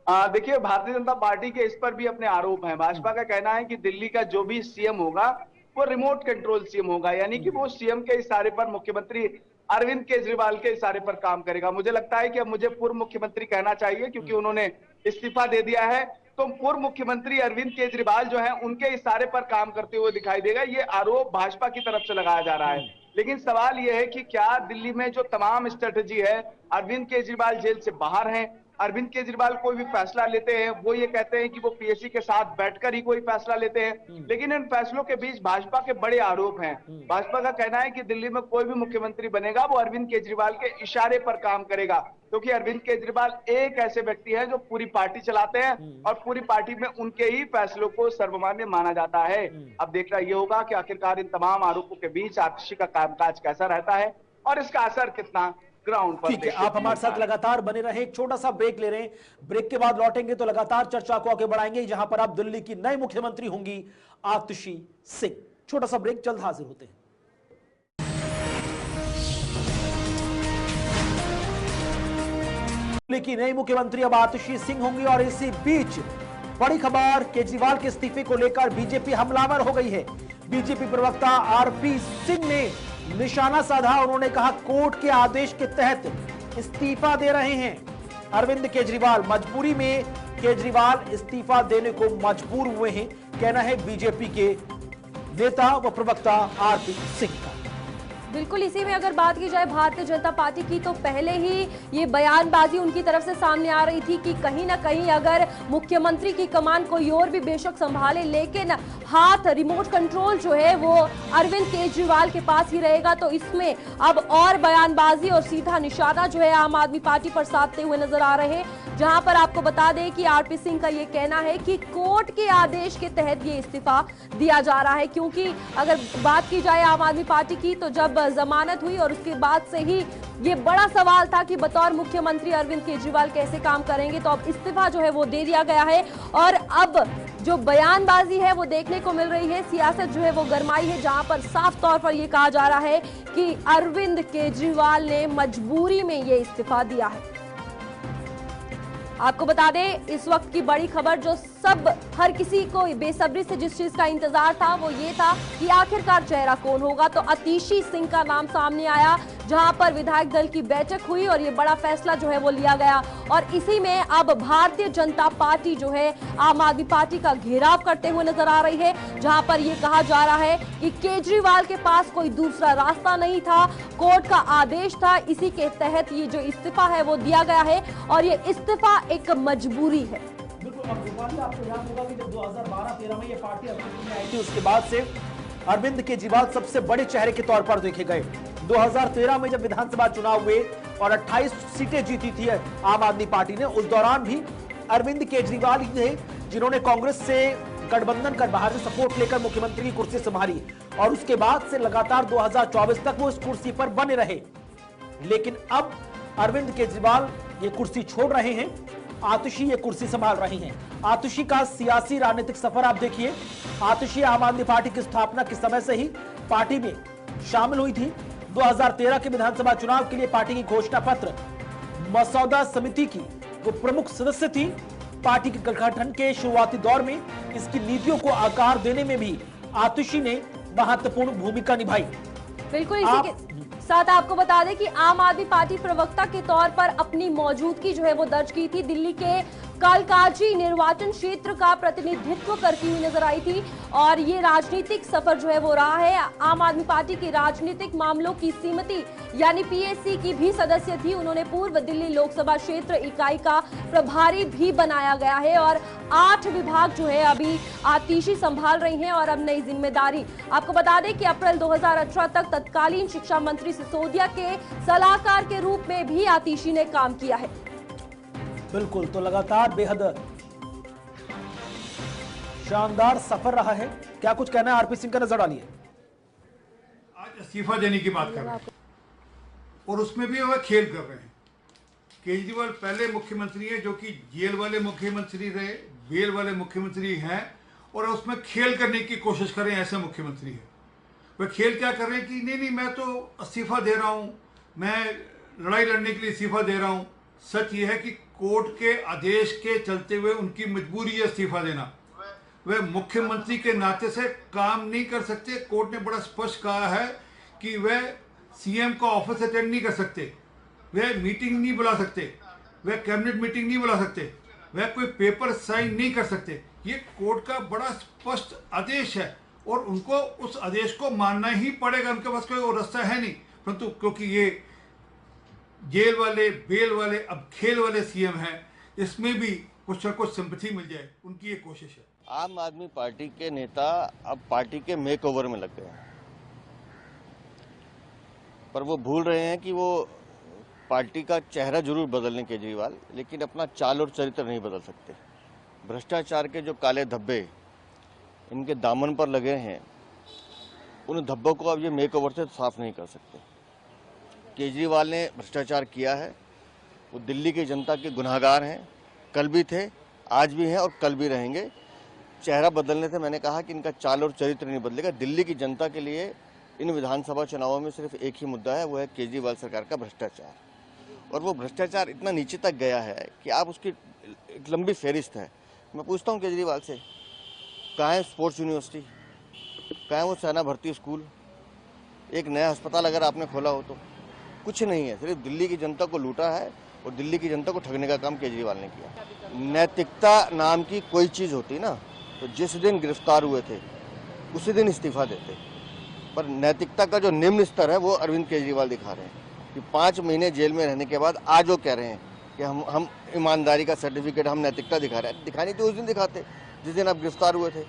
देखिए, भारतीय जनता पार्टी के इस पर भी अपने आरोप हैं। भाजपा का कहना है कि दिल्ली का जो भी सीएम होगा वो रिमोट कंट्रोल सीएम होगा, यानी कि वो सीएम के इशारे पर, मुख्यमंत्री अरविंद केजरीवाल के इशारे पर काम करेगा। मुझे लगता है कि अब मुझे पूर्व मुख्यमंत्री कहना चाहिए, क्योंकि उन्होंने इस्तीफा दे दिया है, तो पूर्व मुख्यमंत्री अरविंद केजरीवाल जो है उनके इशारे पर काम करते हुए दिखाई देगा। ये आरोप भाजपा की तरफ से लगाया जा रहा है। लेकिन सवाल यह है कि क्या दिल्ली में जो तमाम स्ट्रेटेजी है, अरविंद केजरीवाल जेल से बाहर हैं, अरविंद केजरीवाल कोई भी फैसला लेते हैं वो ये कहते हैं कि वो पीएससी के साथ बैठकर ही कोई फैसला लेते हैं, लेकिन इन फैसलों के बीच भाजपा के बड़े आरोप हैं। भाजपा का कहना है कि दिल्ली में कोई भी मुख्यमंत्री बनेगा वो अरविंद केजरीवाल के इशारे पर काम करेगा, क्योंकि अरविंद केजरीवाल एक ऐसे व्यक्ति हैं जो पूरी पार्टी चलाते हैं और पूरी पार्टी में उनके ही फैसलों को सर्वमान्य माना जाता है। अब देखना यह होगा कि आखिरकार इन तमाम आरोपों के बीच आतिशी का कामकाज कैसा रहता है और इसका असर कितना ग्राउंड पर। ठीक है, आप हमारे साथ लगातार बने रहें। एक छोटा सा ब्रेक ले रहे हैं, ब्रेक के बाद लौटेंगे तो लगातार चर्चा को आगे बढ़ाएंगे, जहां पर अब दिल्ली की नई मुख्यमंत्री होंगी आतिशी सिंह। छोटा सा ब्रेक, जल्द हाजिर होते हैं। दिल्ली की नई मुख्यमंत्री अब आतिशी सिंह होंगी और इसी बीच बड़ी खबर, केजरीवाल के इस्तीफे को लेकर बीजेपी हमलावर हो गई है। बीजेपी प्रवक्ता आरपी सिंह ने निशाना साधा। उन्होंने कहा कोर्ट के आदेश के तहत इस्तीफा दे रहे हैं अरविंद केजरीवाल। मजबूरी में केजरीवाल इस्तीफा देने को मजबूर हुए हैं, कहना है बीजेपी के नेता व प्रवक्ता आरपी सिंह का। बिल्कुल, इसी में अगर बात की जाए भारतीय जनता पार्टी की, तो पहले ही ये बयानबाजी उनकी तरफ से सामने आ रही थी कि कहीं ना कहीं अगर मुख्यमंत्री की कमान कोई और भी बेशक संभाले, लेकिन हाथ, रिमोट कंट्रोल जो है वो अरविंद केजरीवाल के पास ही रहेगा। तो इसमें अब और बयानबाजी और सीधा निशाना जो है आम आदमी पार्टी पर साधते हुए नजर आ रहे हैं, जहां पर आपको बता दें कि आरपी सिंह का ये कहना है कि कोर्ट के आदेश के तहत ये इस्तीफा दिया जा रहा है। क्योंकि अगर बात की जाए आम आदमी पार्टी की, तो जब जमानत हुई और उसके बाद से ही ये बड़ा सवाल था कि बतौर मुख्यमंत्री अरविंद केजरीवाल कैसे काम करेंगे, तो अब इस्तीफा जो है वो दे दिया गया है। और अब जो बयानबाजी है वो देखने को मिल रही है, सियासत जो है वो गरमाई है, जहां पर साफ तौर पर ये कहा जा रहा है कि अरविंद केजरीवाल ने मजबूरी में ये इस्तीफा दिया है। आपको बता दें, इस वक्त की बड़ी खबर जो हर किसी को बेसब्री से जिस चीज का इंतजार था वो ये था कि आखिरकार चेहरा कौन होगा। तो आतिशी सिंह का नाम सामने आया, जहां पर विधायक दल की बैठक हुई और ये बड़ा फैसला जो है वो लिया गया। और इसी में अब भारतीय जनता पार्टी जो है आम आदमी पार्टी का घेराव करते हुए नजर आ रही है, जहां पर ये कहा जा रहा है कि केजरीवाल के पास कोई दूसरा रास्ता नहीं था, कोर्ट का आदेश था, इसी के तहत ये जो इस्तीफा है वो दिया गया है और ये इस्तीफा एक मजबूरी है। बिल्कुल, अब आपको याद होगा कि जब 2012-13 में ये पार्टी अस्तित्व में आई थी, उसके बाद से अरविंद केजरीवाल सबसे बड़े चेहरे के तौर पर देखे गए। 2013 में जब विधानसभा चुनाव हुए और 28 सीटें जीती थी आम आदमी पार्टी ने, उस दौरान भी अरविंद केजरीवाल ही थे जिन्होंने कांग्रेस से गठबंधन कर बाहर से सपोर्ट लेकर मुख्यमंत्री की कुर्सी संभाली और उसके बाद से लगातार 2024 तक वो इस कुर्सी पर बने रहे। लेकिन अब अरविंद केजरीवाल ये कुर्सी छोड़ रहे हैं आतिशी ये कुर्सी संभाल रही हैं। आतिशी का सियासी राजनीतिक सफर आप देखिए। आतिशी आम आदमी पार्टी की स्थापना के समय से ही पार्टी में शामिल हुई थी। 2013 के विधानसभा चुनाव के लिए पार्टी की घोषणा पत्र मसौदा समिति की वो प्रमुख सदस्य थी। पार्टी के गठन के शुरुआती दौर में इसकी नीतियों को आकार देने में भी आतिशी ने महत्वपूर्ण भूमिका निभाई। बिल्कुल इसी के साथ आपको बता दें कि आम आदमी पार्टी प्रवक्ता के तौर पर अपनी मौजूदगी जो है वो दर्ज की थी। दिल्ली के कालकाजी निर्वाचन क्षेत्र का प्रतिनिधित्व करती हुई नजर आई थी और ये राजनीतिक सफर जो है वो रहा है। आम आदमी पार्टी की राजनीतिक मामलों की समिति यानी पीएसी की भी सदस्य थी। उन्होंने पूर्व दिल्ली लोकसभा क्षेत्र इकाई का प्रभारी भी बनाया गया है और 8 विभाग जो है अभी आतिशी संभाल रही हैं और अब नई जिम्मेदारी। आपको बता दें कि अप्रैल 2018 तक तत्कालीन शिक्षा मंत्री सिसोदिया के सलाहकार के रूप में भी आतिशी ने काम किया है। बिल्कुल, तो लगातार बेहद शानदार सफर रहा है। क्या कुछ कहना है आरपी सिंह का, नजर डालिए। आज इस्तीफा देने की बात कर रहे हैं और उसमें भी वह खेल कर रहे हैं। केजरीवाल पहले मुख्यमंत्री हैं जो कि जेल वाले मुख्यमंत्री रहे, बेल वाले मुख्यमंत्री हैं और उसमें खेल करने की कोशिश कर रहे हैं। ऐसे मुख्यमंत्री है वह खेल क्या कर रहे हैं कि नहीं मैं तो इस्तीफा दे रहा हूं, मैं लड़ाई लड़ने के लिए इस्तीफा दे रहा हूं। सच यह है कि कोर्ट के आदेश के चलते हुए उनकी मजबूरी है इस्तीफा देना। वह मुख्यमंत्री के नाते से काम नहीं कर सकते। कोर्ट ने बड़ा स्पष्ट कहा है कि वह सीएम का ऑफिस अटेंड नहीं कर सकते, वह मीटिंग नहीं बुला सकते, वह कैबिनेट मीटिंग नहीं बुला सकते, वह कोई पेपर साइन नहीं कर सकते। ये कोर्ट का बड़ा स्पष्ट आदेश है और उनको उस आदेश को मानना ही पड़ेगा। उनके पास कोई और रास्ता है नहीं। परंतु क्योंकि ये जेल वाले, बेल वाले, अब खेल वाले सीएम हैं, इसमें भी कुछ न कुछ सिंपैथी मिल जाए, उनकी ये कोशिश है। आम आदमी पार्टी के नेता अब पार्टी के मेकओवर में लग गए हैं, पर वो भूल रहे हैं कि वो पार्टी का चेहरा जरूर बदल लें केजरीवाल, लेकिन अपना चाल और चरित्र नहीं बदल सकते। भ्रष्टाचार के जो काले धब्बे इनके दामन पर लगे हैं, उन धब्बों को अब ये मेकओवर से साफ नहीं कर सकते। केजरीवाल ने भ्रष्टाचार किया है, वो दिल्ली की जनता के गुनहगार हैं, कल भी थे, आज भी हैं और कल भी रहेंगे। चेहरा बदलने से मैंने कहा कि इनका चाल और चरित्र नहीं बदलेगा। दिल्ली की जनता के लिए इन विधानसभा चुनावों में सिर्फ एक ही मुद्दा है, वो है केजरीवाल सरकार का भ्रष्टाचार। और वो भ्रष्टाचार इतना नीचे तक गया है कि आप उसकी एक लंबी फहरिस्त है। मैं पूछता हूँ केजरीवाल से, कहाँ है स्पोर्ट्स यूनिवर्सिटी, कहाँ है वो सेना भर्ती स्कूल, एक नया अस्पताल अगर आपने खोला हो तो? कुछ नहीं है, सिर्फ दिल्ली की जनता को लूटा है और दिल्ली की जनता को ठगने का काम केजरीवाल ने किया। नैतिकता नाम की कोई चीज़ होती ना, तो जिस दिन गिरफ्तार हुए थे उसी दिन इस्तीफा देते। पर नैतिकता का जो निम्न स्तर है वो अरविंद केजरीवाल दिखा रहे हैं कि 5 महीने जेल में रहने के बाद आज वो कह रहे हैं कि हम ईमानदारी का सर्टिफिकेट, हम नैतिकता दिखा रहे हैं। दिखानी तो उस दिन दिखाते जिस दिन आप गिरफ्तार हुए थे,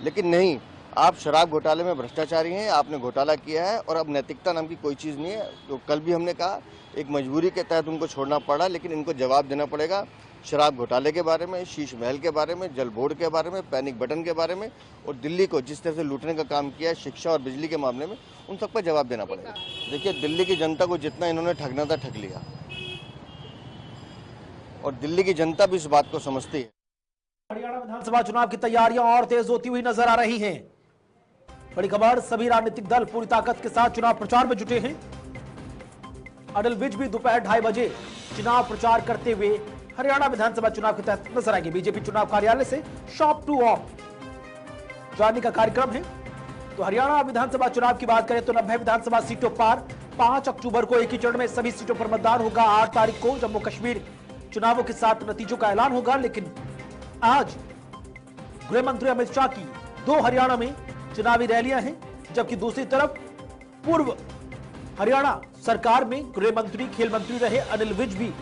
लेकिन नहीं, आप शराब घोटाले में भ्रष्टाचारी हैं, आपने घोटाला किया है और अब नैतिकता नाम की कोई चीज़ नहीं है। तो कल भी हमने कहा एक मजबूरी के तहत उनको छोड़ना पड़ा, लेकिन इनको जवाब देना पड़ेगा शराब घोटाले के बारे में, शीश महल के बारे में, जल बोर्ड के बारे में, पैनिक बटन के बारे में और दिल्ली को जिस तरह से लूटने का काम किया है शिक्षा और बिजली के मामले में, उन सब पर जवाब देना पड़ेगा। देखिए, दिल्ली की जनता को जितना इन्होंने ठगना था ठग लिया और दिल्ली की जनता भी इस बात को समझती है। हरियाणा विधानसभा चुनाव की तैयारियां और तेज होती हुई नजर आ रही हैं। बड़ी खबर, सभी राजनीतिक दल पूरी ताकत के साथ चुनाव प्रचार में जुटे हैं। अनिल विज भी दोपहर 2:30 बजे चुनाव प्रचार करते हुए हरियाणा विधानसभा चुनाव के तहत नजर आएंगे। बीजेपी चुनाव कार्यालय से शॉप टू ऑफ जाने का कार्यक्रम है। तो हरियाणा विधानसभा चुनाव की बात करें तो 90 विधानसभा सीटों पर 5 अक्टूबर को एक ही चरण में सभी सीटों पर मतदान होगा। 8 तारीख को जम्मू कश्मीर चुनावों के साथ नतीजों का ऐलान होगा। लेकिन आज गृह मंत्री अमित शाह की 2 हरियाणा में चुनावी रैलियां हैं, जबकि दूसरी तरफ पूर्व हरियाणा सरकार में गृह मंत्री, खेल मंत्री रहे अनिल विज भी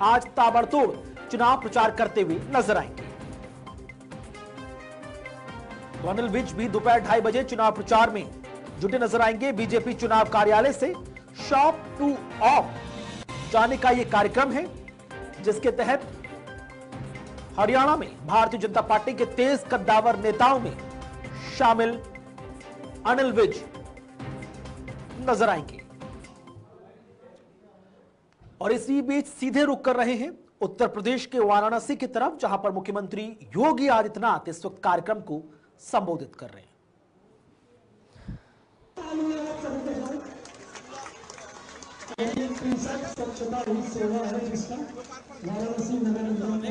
आज ताबड़तोड़ चुनाव प्रचार करते हुए नजर आएंगे। तो अनिल विज भी दोपहर 2:30 बजे चुनाव प्रचार में जुटे नजर आएंगे। बीजेपी चुनाव कार्यालय से शॉप टू ऑफ जाने का यह कार्यक्रम है, जिसके तहत हरियाणा में भारतीय जनता पार्टी के तेज कद्दावर नेताओं में शामिल अनिल विज नजर आएंगे। और इसी बीच सीधे रुख कर रहे हैं उत्तर प्रदेश के वाराणसी की तरफ, जहां पर मुख्यमंत्री योगी आदित्यनाथ इस वक्त कार्यक्रम को संबोधित कर रहे हैं। स्वच्छता ही सेवा है, जिसका वाराणसी नगर निगम में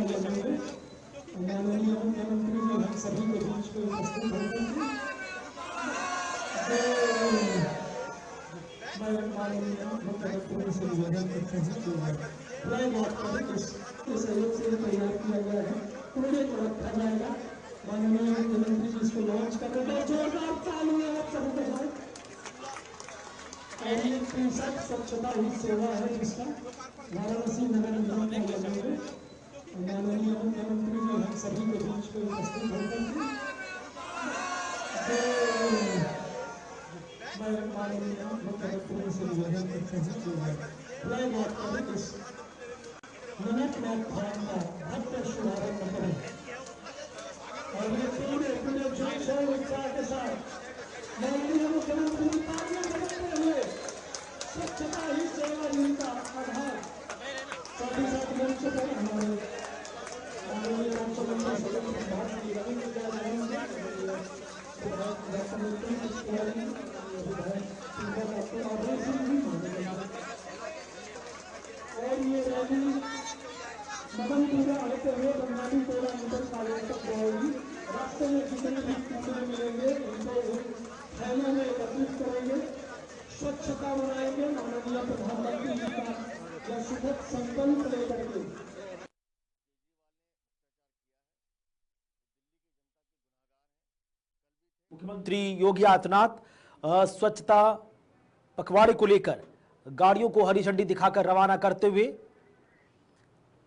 माननीय मुख्यमंत्री जी हम सभी के बीच में उपस्थित होंगे। मैं माननीय मुख्यमंत्री से निवेदन करता हूँ कि सहयोग से तैयार किया गया है, पूरे को रखा जाएगा। माननीय मुख्यमंत्री जी इसको लॉन्च कर रहे हैं, जोरदार चालू है आप सभी के साथ। स्वच्छता ही सेवा है, जिसका वाराणसी नगर निगम में माननीय मुख्यमंत्री जी हम सभी के बीच में उपस्थित होंगे। मैं माननीय मुख्यमंत्री से निवेदन करता हूँ कि मिनट में ध्यान का भक्त शुभारंभ करें और ये पूरे जोश और उत्साह के साथ माननीय मुख्यमंत्री तालियां बजाते हुए स्वच्छता ही सेवा जिनका आधार साथ ही साथ मंच पर हमारे माननीय मुख्यमंत्री और ये रैली मदनपुरा होते हुए बंगाली टोला इंटर कॉलेज तक जाएगी। रास्ते में जितने भी कूड़े मिलेंगे उनको थैलों में एकत्रित करेंगे, स्वच्छता बनाएंगे। माननीय प्रधानमंत्री जी का यह सुखद संकल्प लेकर के मुख्यमंत्री योगी आदित्यनाथ स्वच्छता पखवाड़े को लेकर गाड़ियों को हरी झंडी दिखाकर रवाना करते हुए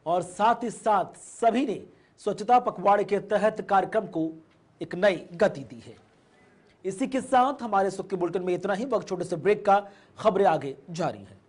और साथ ही साथ सभी ने स्वच्छता पखवाड़े के तहत कार्यक्रम को एक नई गति दी है। इसी के साथ हमारे सुख के बुलेटिन में इतना ही। वक्त छोटे से ब्रेक का, खबरें आगे जारी हैं।